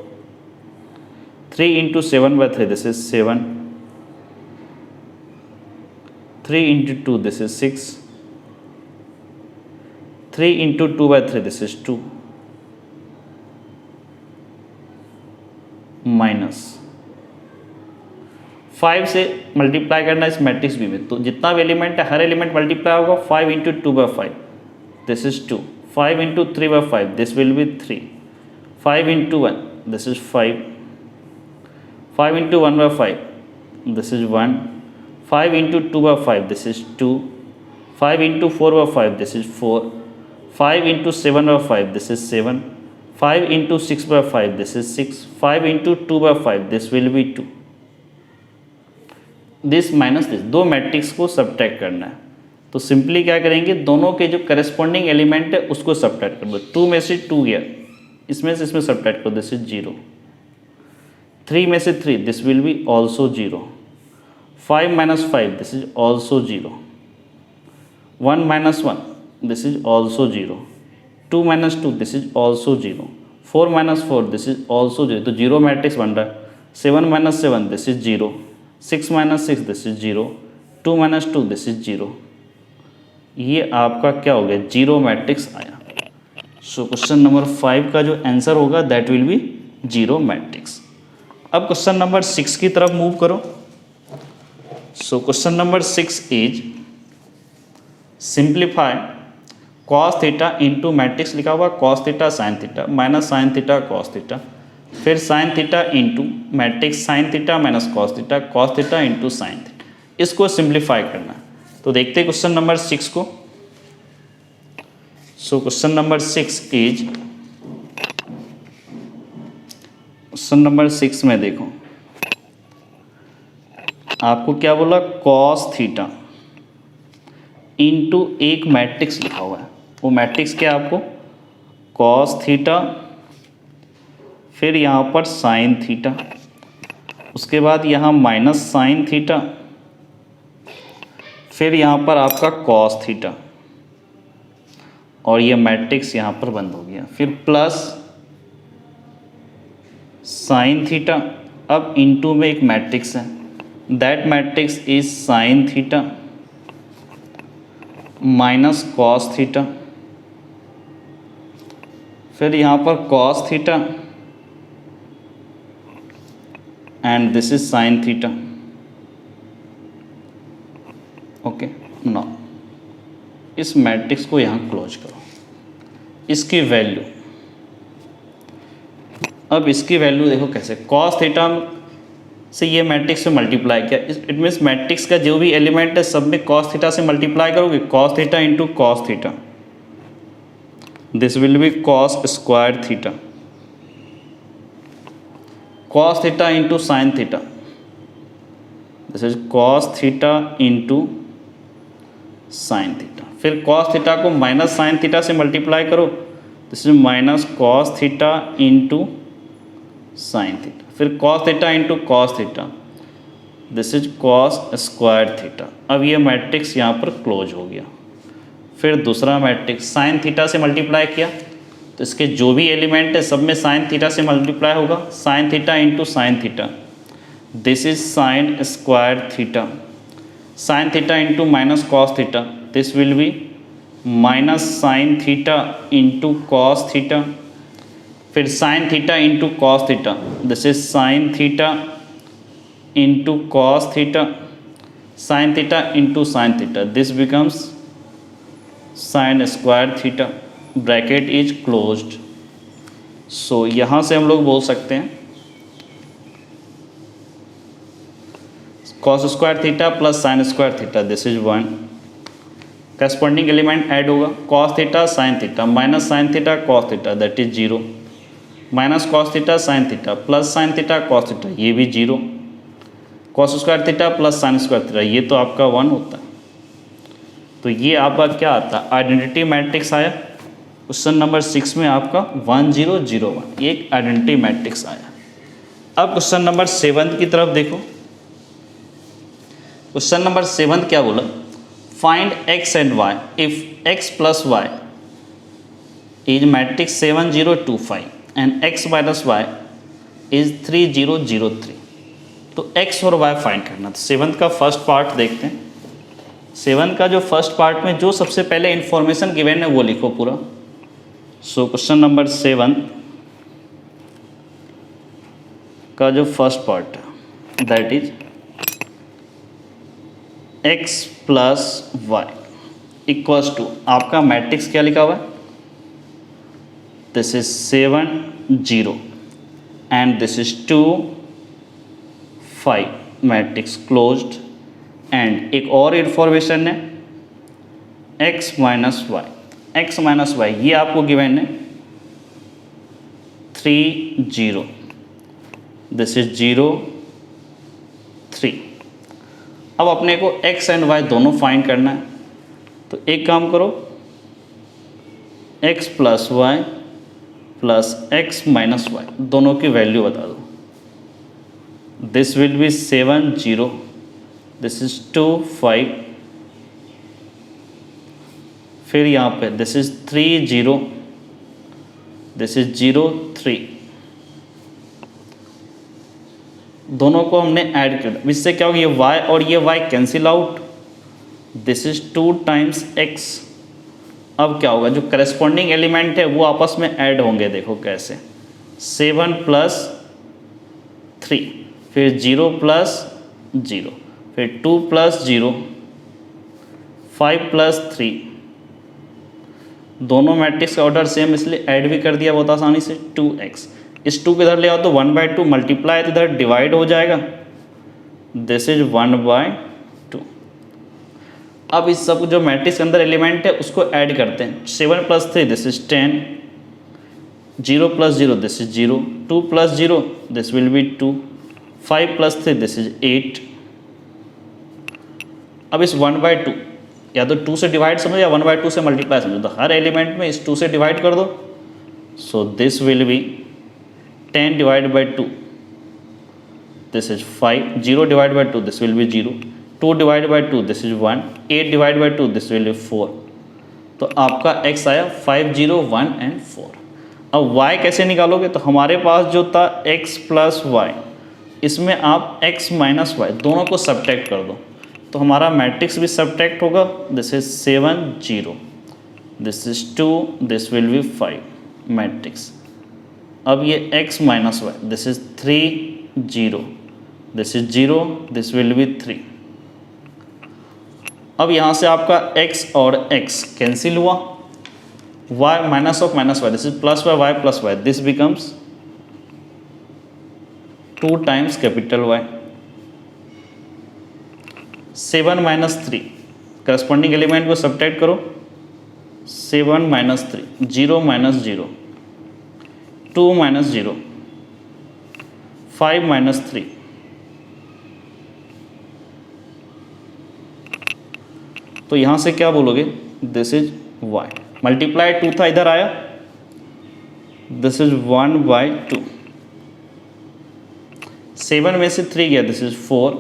3 into 7 by 3, this is 7, 3 into 2, this is 6, 3 into 2 by 3, this is 2, minus 5 से multiply करना इस matrix B में, तो जितना भी element है हर element multiply होगा. 5 into 2 by 5, this is 2, 5 into 3 by 5, this will be 3, 5 into 1, this is 5, 5 into 1 by 5, this is 1, 5 into 2 by 5, this is 2, 5 into 4 by 5, this is 4, 5 into 7 by 5, this is 7, 5 into 6 by 5, this is 6, 5 into 2 by 5, this will be 2. This minus this, दो matrix को subtract करना है, तो simply क्या करेंगे, दोनों के जो करस्पॉन्डिंग एलिमेंट है उसको सब्ट्रैक्ट कर दो. 2 में से 2 गया, इसमें से इसमें सब्ट्रैक्ट करो, दिस इज 0, 3 में से 3, this will B also 0, 5 minus 5, this is also 0, 1 minus 1, this is also 0, 2 minus 2, this is also 0, 4 minus 4, this is also 0, तो 0 मैट्रिक्स बन रहा है. 7 minus 7, this is 0, 6 minus 6, this is 0, 2 minus 2, this is 0. ये आपका क्या हो गया, 0 मैट्रिक्स आया. सो क्वेश्चन नंबर 5 का जो आंसर होगा दैट विल बी 0 मैट्रिक्स. अब क्वेश्चन नंबर 6 की तरफ मूव करो. So question number 6 is simplify cos theta into matrix लिखा हुआ cos theta sin theta minus sin theta cos theta, फिर sin theta into matrix sin theta minus cos theta into sin theta. इसको simplify करना है, तो देखते हैं question number 6 को. सो question number 6 is, question number 6 में देखो आपको क्या बोला, कॉस थीटा इंटू एक मैट्रिक्स लिखा हुआ है. वो मैट्रिक्स क्या है आपको, कॉस थीटा, फिर यहाँ पर साइन थीटा, उसके बाद यहाँ माइनस साइन थीटा, फिर यहाँ पर आपका कॉस थीटा, और ये मैट्रिक्स यहाँ पर बंद हो गया, फिर प्लस साइन थीटा. अब इंटू में एक मैट्रिक्स है, that matrix is sine theta minus cos theta, फिर यहाँ पर cos theta and this is sine theta. Okay, now इस मैट्रिक्स को यहाँ क्लोज करो. इसकी वैल्यू, अब इसकी वैल्यू देखो कैसे, कॉस थीटा से ये मैट्रिक्स से मल्टीप्लाई किया, इट मीन्स मैट्रिक्स का जो भी एलिमेंट है सब में कॉस थीटा से मल्टीप्लाई करोगे, cos theta into cos theta, this will be cos square theta, cos theta into sine theta, this is cos theta into sine theta, फिर कॉस थीटा को माइनस साइन थीटा से multiply करो, this is minus cos theta into sine theta, फिर cos theta into cos theta, this is cos square theta. अब ये matrix यहाँ पर close हो गया. फिर दूसरा मैट्रिक्स साइन थीटा से मल्टीप्लाई किया, तो इसके जो भी एलिमेंट है सब में साइन थीटा से मल्टीप्लाई होगा, sine theta into sine theta, this is sine square theta, sine theta into minus cos theta, this will be minus sine theta into cos theta, फिर sine theta into cos theta, this is sine theta into cos theta, sine theta into sine theta, this becomes sine square theta, bracket is closed. So यहाँ से हम लोग बोल सकते हैं cos square theta plus sine square theta, this is 1। Corresponding element add होगा, cos theta sine theta minus sine theta cos theta, that is 0, minus cos theta sine theta plus sine theta cos theta, ये भी 0, cos square theta plus sine square theta, ये तो आपका 1 होता है। तो ये आपका क्या आता है, आइडेंटिटी मैट्रिक्स आया। क्वेश्चन नंबर 6 में आपका 1 0 0 1 ये एक आइडेंटिटी मैट्रिक्स आया। अब क्वेश्चन नंबर 7 की तरफ देखो। क्वेश्चन नंबर 7 क्या बोला, find x and y if x plus y is matrix 7 0 2 5 and x minus y is 3 0 0 3। तो x और y फाइंड करना। तो 7 का फर्स्ट पार्ट देखते हैं। 7 का जो फर्स्ट पार्ट में जो सबसे पहले इंफॉर्मेशन गिवन है वो लिखो पूरा। सो क्वेश्चन नंबर 7 का जो फर्स्ट पार्ट है that is x plus y equals to, आपका मैट्रिक्स क्या लिखा हुआ है, this is 7 0 and this is 2 5, matrix closed. And एक और इंफॉर्मेशन है x माइनस वाई, ये आपको गिवन है 3 0, दिस इज 0 3। अब अपने को x एंड y दोनों फाइंड करना है। तो एक काम करो, x plus y plus x minus y दोनों की वैल्यू बता दो। This will be 7 0, this is 2 5, फिर यहाँ पे दिस इज 3 0, दिस इज 0 3। दोनों को हमने ऐड कर दिया, इससे क्या होगा, ये y और ये y cancel out, this is 2 times x। अब क्या होगा, जो करस्पॉन्डिंग एलिमेंट है वो आपस में ऐड होंगे, देखो कैसे, 7 प्लस 3, फिर 0 प्लस 0, फिर 2 प्लस 0, 5 प्लस 3। दोनों मैट्रिक्स का ऑर्डर सेम इसलिए ऐड भी कर दिया बहुत आसानी से, 2x। इस 2 के इधर ले आओ तो 1/2 मल्टीप्लाई तो इधर डिवाइड हो जाएगा, दिस इज 1/2। अब इस सब जो मैट्रिक्स के अंदर एलिमेंट है उसको ऐड करते हैं। 7 plus 3 this is 10, 0 plus 0 this is 0, 2 plus 0 this will be 2, 5 plus 3 this is 8। अब इस 1/2 या तो 2 से डिवाइड समझो या 1/2 से मल्टीप्लाई समझो, तो हर एलिमेंट में इस 2 से डिवाइड कर दो। सो this will B 10 divided by 2, this is 5, 0 divided by 2, this will be 0, 2 divided by 2, this is 1, 8 divided by 2, this will be 4। तो आपका x आया 5 0 1 and 4। अब y कैसे निकालोगे, तो हमारे पास जो था x प्लस वाई, इसमें आप x माइनस वाई दोनों को सब्ट्रैक्ट कर दो, तो हमारा मैट्रिक्स भी सब्ट्रैक्ट होगा, this is 7 0, this is 2, this will be 5 matrix. अब ये x minus y, this is 3 0, this is 0, this will be 3। अब यहाँ से आपका x और x कैंसिल हुआ, y minus of minus y, this is plus y plus y, this becomes 2 times capital Y। 7 minus 3, corresponding element को subtract करो, 7 minus 3, 0 minus 0, 2 minus 0, 5 minus 3। तो यहाँ से क्या बोलोगे, दिस इज y, मल्टीप्लाई 2 था इधर आया, दिस इज 1/2, 7 में से 3 गया, दिस इज 4,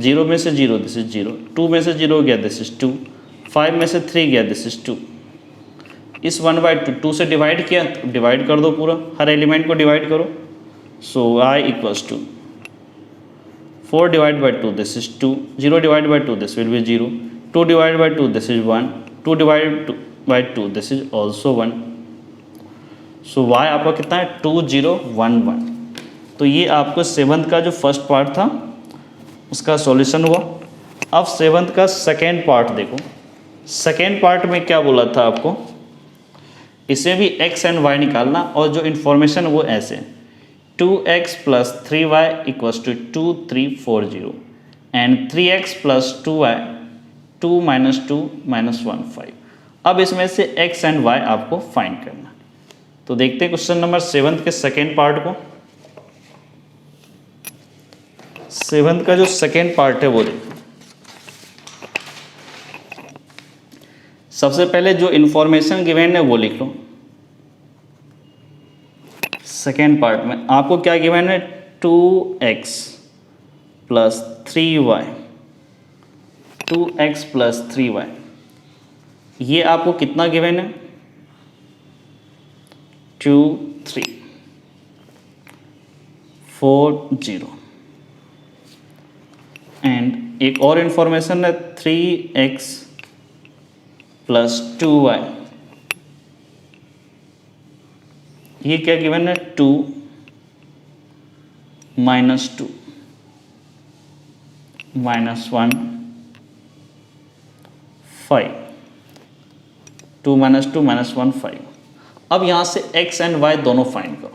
0 में से 0, दिस इज 0, 2 में से 0 गया, दिस इज 2, 5 में से 3 गया, दिस इज 2। इस 1/2 2 से डिवाइड किया, तो डिवाइड कर दो पूरा, हर एलिमेंट को डिवाइड करो। So y equals to 4 divide by 2, this is 2, 0 divide by 2, this will be 0, 2 divide by 2, this is 1, 2 divide by 2, this is also 1। So y आपका कितना है, 2 0 1 1। तो ये आपको 7th का जो फर्स्ट पार्ट था उसका सॉल्यूशन हुआ। अब सेवंथ का सेकेंड पार्ट देखो। सेकेंड पार्ट में क्या बोला था आपको, इसे भी x एंड y निकालना, और जो इन्फॉर्मेशन वो ऐसे 2x plus 3y equals to 2340 and 3x plus 2y 2 minus 2 minus 1 5। अब इसमें से x एंड y आपको फाइंड करना। तो देखते हैं क्वेश्चन नंबर 7 के सेकेंड पार्ट को। 7 का जो सेकेंड पार्ट है वो देखो। सबसे पहले जो इन्फॉर्मेशन गिवन है वो लिख लो। सेकेंड पार्ट में आपको क्या गिवन है, 2x plus 3y, 2x plus 3y, ये आपको कितना गिवन है, 2 3 4 0 एंड एक और इन्फॉर्मेशन है 3x प्लस 2y, ये क्या गिवन है, 2 माइनस 2 माइनस 1 5, 2 माइनस 2 माइनस 1 5। अब यहाँ से x एंड y दोनों फाइंड करो।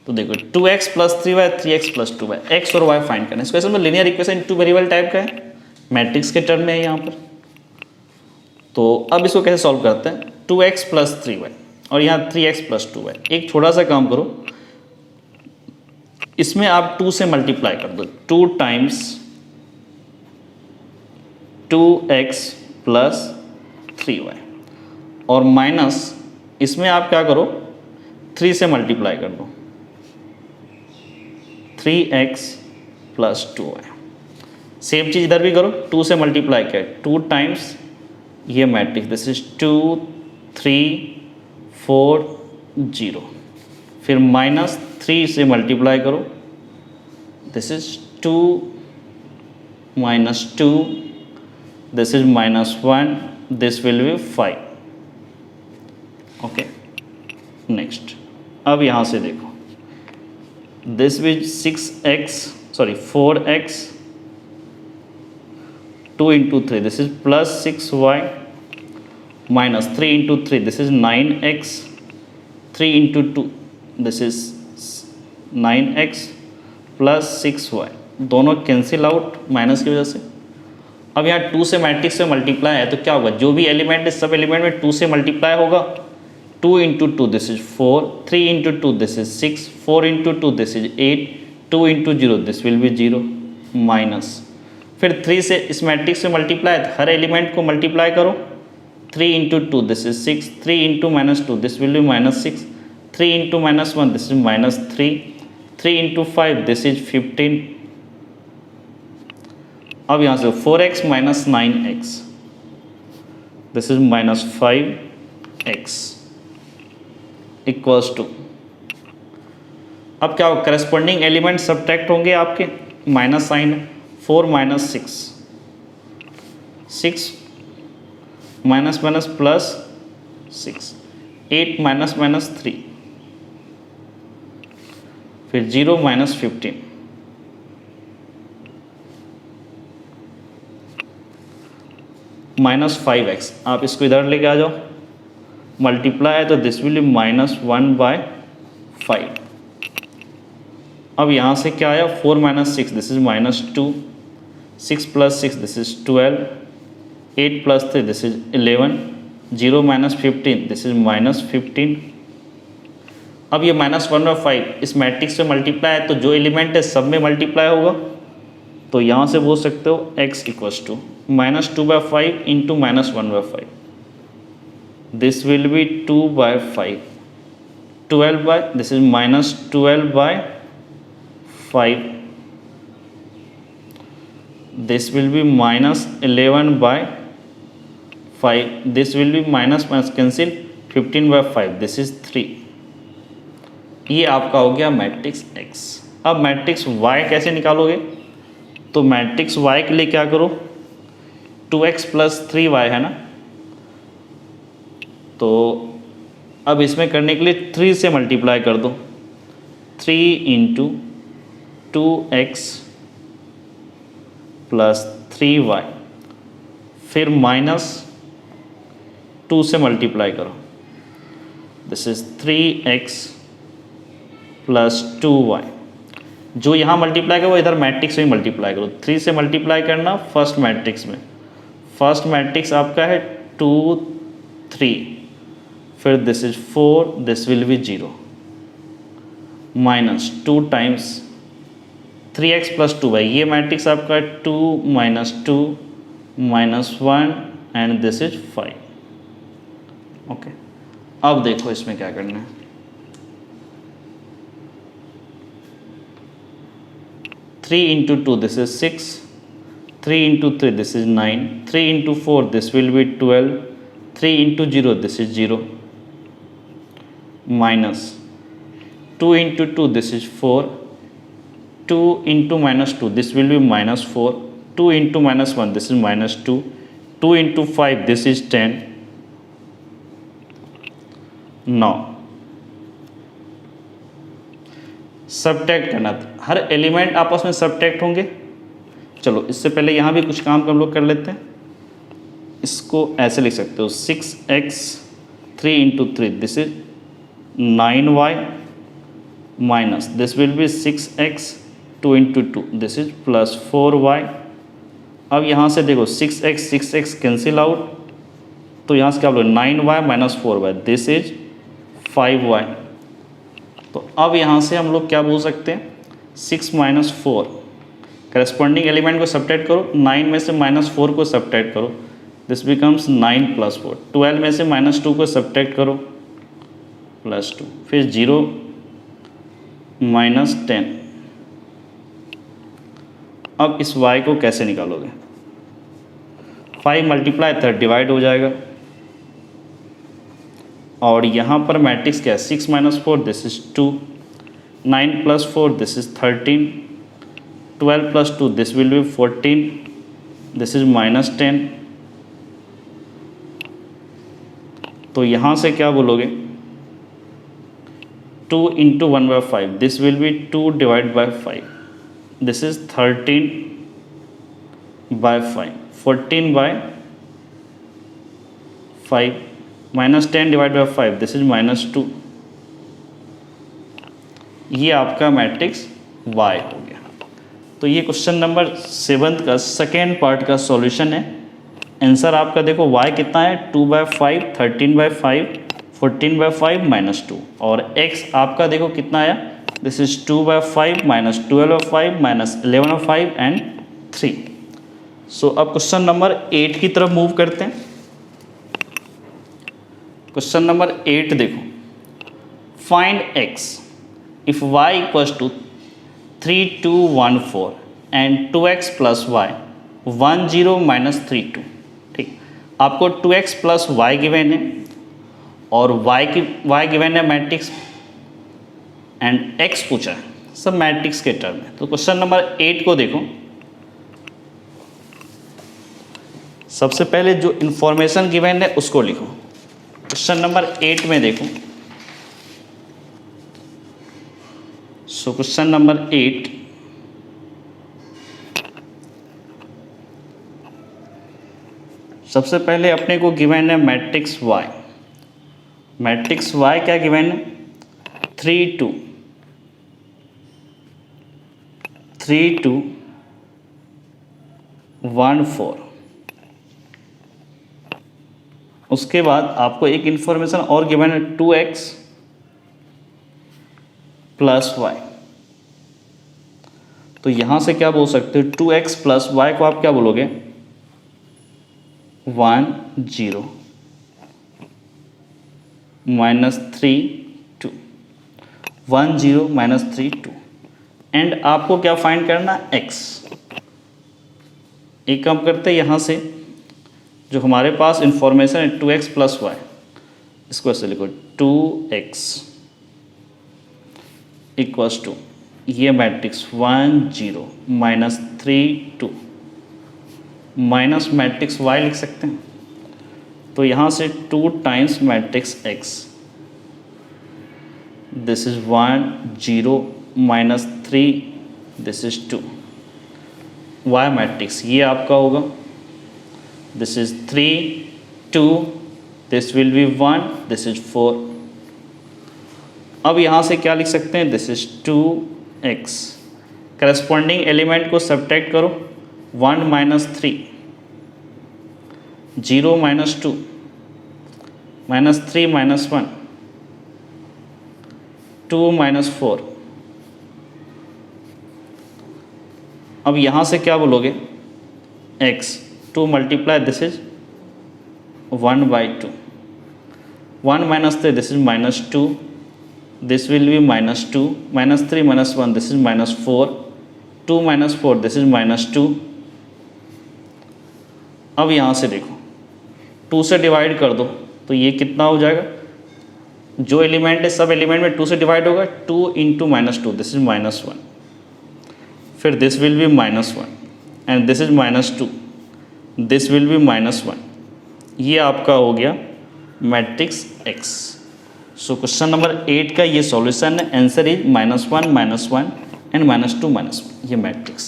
तो देखो 2x plus 3y 3x plus 2y, x और y फाइंड करना। इस क्वेश्चन में linear equation two variable type का है, मैट्रिक्स के टर्म में है यहाँ पर। तो अब इसको कैसे सॉल्व करते हैं, 2x प्लस 3y और यहाँ 3x प्लस 2y। एक छोटा सा काम करो, इसमें आप 2 से मल्टीप्लाई कर दो, 2 टाइम्स 2x प्लस 3y, और माइनस इसमें आप क्या करो, 3 से मल्टीप्लाई कर दो, 3x प्लस 2y। सेम चीज़ इधर भी करो, 2 से मल्टीप्लाई किया, 2 टाइम्स ये मैट्रिक्स, दिस इज 2 3 4 0, फिर माइनस 3 से मल्टीप्लाई करो, this is 2 minus 2, this is minus 1, this will be 5। Okay, next अब यहाँ से देखो, this with 4x 2 into 3, this is plus 6y minus 3 into 3, this is 9x, 3 into 2, this is 9x plus 6y, दोनों cancel out minus की वजह से। अब यहाँ 2 से मैट्रिक्स से मल्टीप्लाई है तो क्या होगा, जो भी एलिमेंट है सब एलिमेंट में 2 से मल्टीप्लाई होगा। 2 into 2 this is 4, 3 into 2 this is 6, 4 into 2 this is 8, 2 into 0 this will be 0 minus, फिर 3 से इस मैट्रिक्स से मल्टीप्लाई, हर एलिमेंट को मल्टीप्लाई करो, 3 into 2 this is 6, 3 into minus 2 this will be minus 6, 3 into minus 1 this is minus 3, 3 into 5 this is 15। अब यहाँ से 4x minus 9x, this is minus 5x equals to, अब क्या हो, करस्पॉन्डिंग एलिमेंट सब्ट्रैक्ट होंगे आपके, minus sign, 4 minus 6, 6 minus minus plus 6, 8 minus minus 3, फिर 0 minus 15, minus 5x। आप इसको इधर लेके आ जाओ, मल्टीप्लाई है तो दिस विल बी माइनस 1/5। अब यहाँ से क्या आया, 4 minus 6 this is minus 2, 6 plus 6 this is 12, 8 plus 3 this is 11, 0 minus 15 this is minus 15। अब ये माइनस 1/5 इस मैट्रिक्स से मल्टीप्लाई है तो जो एलिमेंट है सब में मल्टीप्लाई होगा, तो यहाँ से बोल सकते हो x equals to minus 2/5 into minus 1/5, this will be 2/5, 12 by this is minus 12/5, this will be minus 11/5, this will be minus minus cancel 15/5, this is 3। ये आपका हो गया मैट्रिक्स x। अब मैट्रिक्स y कैसे निकालोगे, तो मैट्रिक्स y के लिए क्या करो, 2x प्लस 3y है ना, तो अब इसमें करने के लिए 3 से मल्टीप्लाई कर दो, 3 इंटू 2x प्लस 3y, फिर -2 से मल्टीप्लाई करो, this is 3x plus 2y। जो यहाँ मल्टीप्लाई करो इधर मैट्रिक्स में मल्टीप्लाई करो, 3 से मल्टीप्लाई करना फर्स्ट मैट्रिक्स में, फर्स्ट मैट्रिक्स आपका है 2 3, फिर this is 4, this will be 0, -2 times 3x plus 2y, ये मैट्रिक्स आपका 2 -2 -1 एंड दिस इज 5। ओके, अब देखो इसमें क्या करना है। 3 into 2 this is 6, 3 into 3 this is 9, 3 into 4 this will be 12, 3 into 0 this is 0, minus 2 into 2 this is 4, 2 into -2 this will be -4, 2 into -1 this is -2, 2 into 5 this is 10। now subtract करना था, हर element आपस में सब्ट्रैक्ट होंगे। चलो इससे पहले यहाँ भी कुछ काम हम लोग कर लेते हैं। इसको ऐसे लिख सकते हो 6x 3 into 3 this is 9y minus this will B 6x 2 into 2 this is plus 4y। अब यहाँ से देखो 6x कैंसिल आउट, तो यहाँ से क्या बोलो 9y minus 4y this is 5y। तो अब यहाँ से हम लोग क्या बोल सकते हैं 6 माइनस 4, करस्पॉन्डिंग एलिमेंट को सब्ट्रैक्ट करो, 9 में से -4 को सब्ट्रैक्ट करो, दिस बिकम्स 9 प्लस 4, 12 में से -2 को सब्ट्रैक्ट करो +2, फिर 0 -10। अब इस y को कैसे निकालोगे, 5 मल्टीप्लाई 3 डिवाइड हो जाएगा, और यहाँ पर मैट्रिक्स क्या है 6 - 4 this is 2, 9 + 4 this is 13, 12 + 2 this will be 14, this is -10। तो यहाँ से क्या बोलोगे 2 × 1/5 this will be 2 divide by 5, this is 13 by 5, 14 by 5 -10 divide by 5 this is -2। ये आपका मैट्रिक्स y हो गया। तो ये क्वेश्चन नंबर 7 का सेकेंड पार्ट का सॉल्यूशन है। आंसर आपका देखो y कितना है 2/5, 13/5, 14/5 -2, और x आपका देखो कितना आया दिस इज 2/5 -12/5 -11/5 एंड 3। सो अब क्वेश्चन नंबर 8 की तरफ मूव करते हैं। क्वेश्चन नंबर 8 देखो, find x if y equals to 3 2 1 4 and 2x plus y 1 0 -3 2। ठीक, आपको 2x प्लस y गिवन है और y गिवन है मैट्रिक्स एंड x पूछा है सब मैट्रिक्स के टर्म में। तो क्वेश्चन नंबर 8 को देखो, सबसे पहले जो इंफॉर्मेशन गिवन है उसको लिखो। क्वेश्चन नंबर 8 में देखो, सो क्वेश्चन नंबर 8 सबसे पहले अपने को गिवन है मैट्रिक्स y। मैट्रिक्स y क्या गिवन है 3 2 1 4। उसके बाद आपको एक इंफॉर्मेशन और गिवन है 2x प्लस y। तो यहाँ से क्या बोल सकते हो 2x प्लस y को आप क्या बोलोगे 1 0 -3 2, 1 0 -3 2, एंड आपको क्या फाइंड करना x। एक काम करते हैं यहाँ से जो हमारे पास इंफॉर्मेशन है 2x प्लस y, इसको ऐसे लिखो 2x इक्वल्स टू ये मैट्रिक्स 1 0 -3 2 माइनस मैट्रिक्स y लिख सकते हैं। तो यहाँ से 2 times matrix x, this is 1 0 -3 this is 2, y matrix ये आपका होगा, this is 3 2, this will be 1, this is 4। अब यहाँ से क्या लिख सकते हैं, this is 2x। Corresponding element को सब्ट्रैक्ट करो, 1 minus 3, 0 minus 2, minus 3 minus 1, 2 minus 4। अब यहाँ से क्या बोलोगे, x 2 multiply this is 1/2, 1 minus 3 this is minus 2, this will be minus 2, minus 3 minus 1 this is minus 4, 2 minus 4 this is minus 2। अब यहाँ से देखो 2 से डिवाइड कर दो तो ये कितना हो जाएगा, जो एलिमेंट है सब एलिमेंट में 2 से डिवाइड होगा, 2 into minus 2 this is minus 1, फिर this will be minus 1 and this is minus 2, this will be minus 1। ये आपका हो गया मैट्रिक्स x। सो क्वेश्चन नंबर 8 का ये सॉल्यूशन है, आंसर इज -1 -1 एंड -2 -1, ये मैट्रिक्स।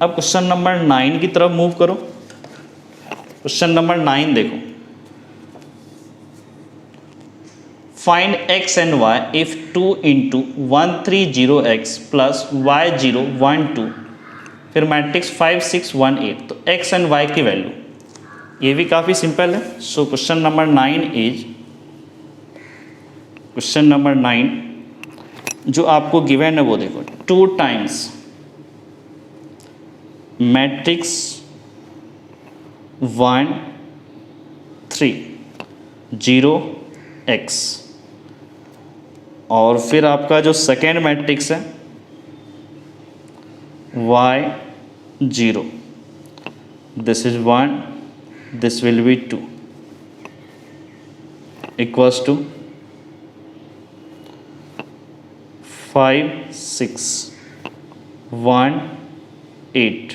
अब क्वेश्चन नंबर 9 की तरफ मूव करो। क्वेश्चन नंबर 9 देखो, find x and y if 2 into 130x plus y0 1 2, फिर मैट्रिक्स 5 6 1 8। तो x एंड y की वैल्यू, ये भी काफ़ी सिंपल है। सो question number 9 is, question number 9 जो आपको गिवन है वो देखो, 2 टाइम्स मैट्रिक्स 1 3 0 x, और फिर आपका जो सेकेंड मैट्रिक्स है y 0, this is 1, this will be 2, equals to 5 6 1 8,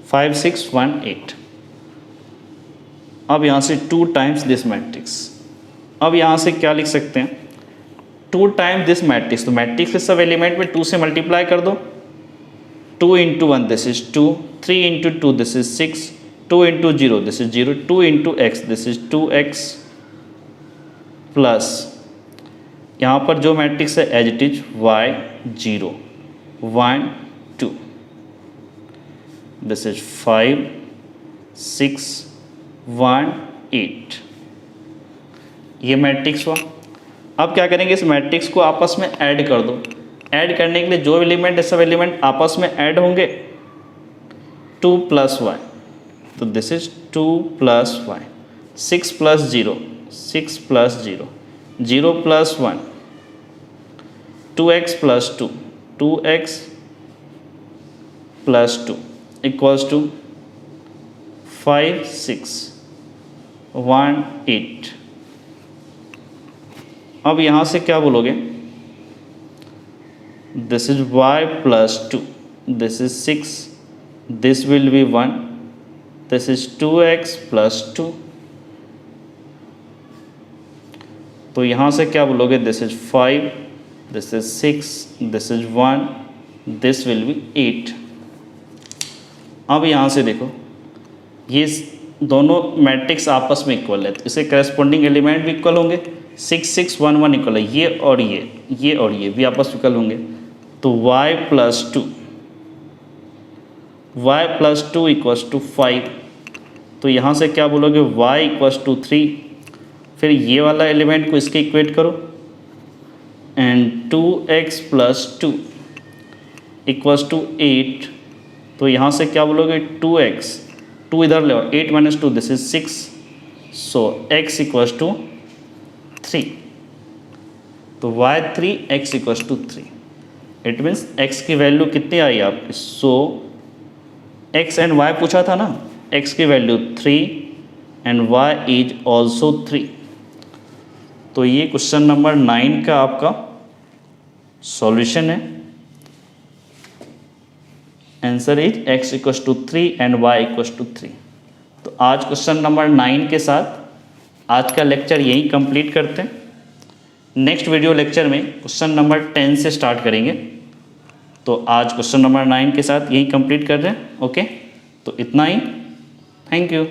5 6 1 8। अब यहाँ से 2 टाइम्स दिस मैट्रिक्स। अब यहाँ से क्या लिख सकते हैं, 2 टाइम्स दिस मैट्रिक्स, तो मैट्रिक्स के सब एलिमेंट में 2 से मल्टीप्लाई कर दो, 2 into 1 this is 2, 3 into 2 this is 6, 2 into 0 this is 0, 2 into x this is 2x, plus यहाँ पर जो मैट्रिक्स है as it is y0 1 2, this इज 5 6 1 8, ये मैट्रिक्स हुआ। अब क्या करेंगे, इस मैट्रिक्स को आपस में ऐड कर दो। ऐड करने के लिए जो एलिमेंट है सब एलिमेंट आपस में ऐड होंगे, 2 प्लस y, तो this is 2 plus y, 6 plus 0 6 plus 0, 0 plus 1, 2x plus 2, 2x plus 2 equals to 5 6 1 8। अब यहाँ से क्या बोलोगे, this is y plus 2, this is 6, this will be 1, this is 2x plus 2। तो यहाँ से क्या बोलोगे, दिस इज 5, this is 6, this is 1, this will B 8। अब यहाँ से देखो ये दोनों मैट्रिक्स आपस में इक्वल है, तो इसे करस्पॉन्डिंग एलिमेंट भी इक्वल होंगे, 6 6 1 1 इक्वल है, ये और ये भी आपस में इक्वल होंगे, तो y प्लस 2 इक्वल्स टू 5। तो यहाँ से क्या बोलोगे, y इक्वल्स टू 3, फिर ये वाला एलिमेंट को इसके इक्वेट करो, and 2x plus 2 equals to 8। तो यहाँ से क्या बोलोगे, 2x, 2 इधर ले, 8 minus 2 this is 6, so x equals to 3। तो y3 x equals to 3, it means x की वैल्यू कितनी आई आपकी, सो x एंड y पूछा था ना, x की value 3 and y is also 3। तो ये क्वेश्चन नंबर 9 का आपका सॉल्यूशन है, answer is x equals to 3 and y equals to 3। तो आज क्वेश्चन नंबर 9 के साथ आज का लेक्चर यहीं कंप्लीट करते हैं। नेक्स्ट वीडियो लेक्चर में क्वेश्चन नंबर 10 से स्टार्ट करेंगे। तो आज क्वेश्चन नंबर 9 के साथ यही कंप्लीट कर रहे हैं। ओके, तो इतना ही। Thank you.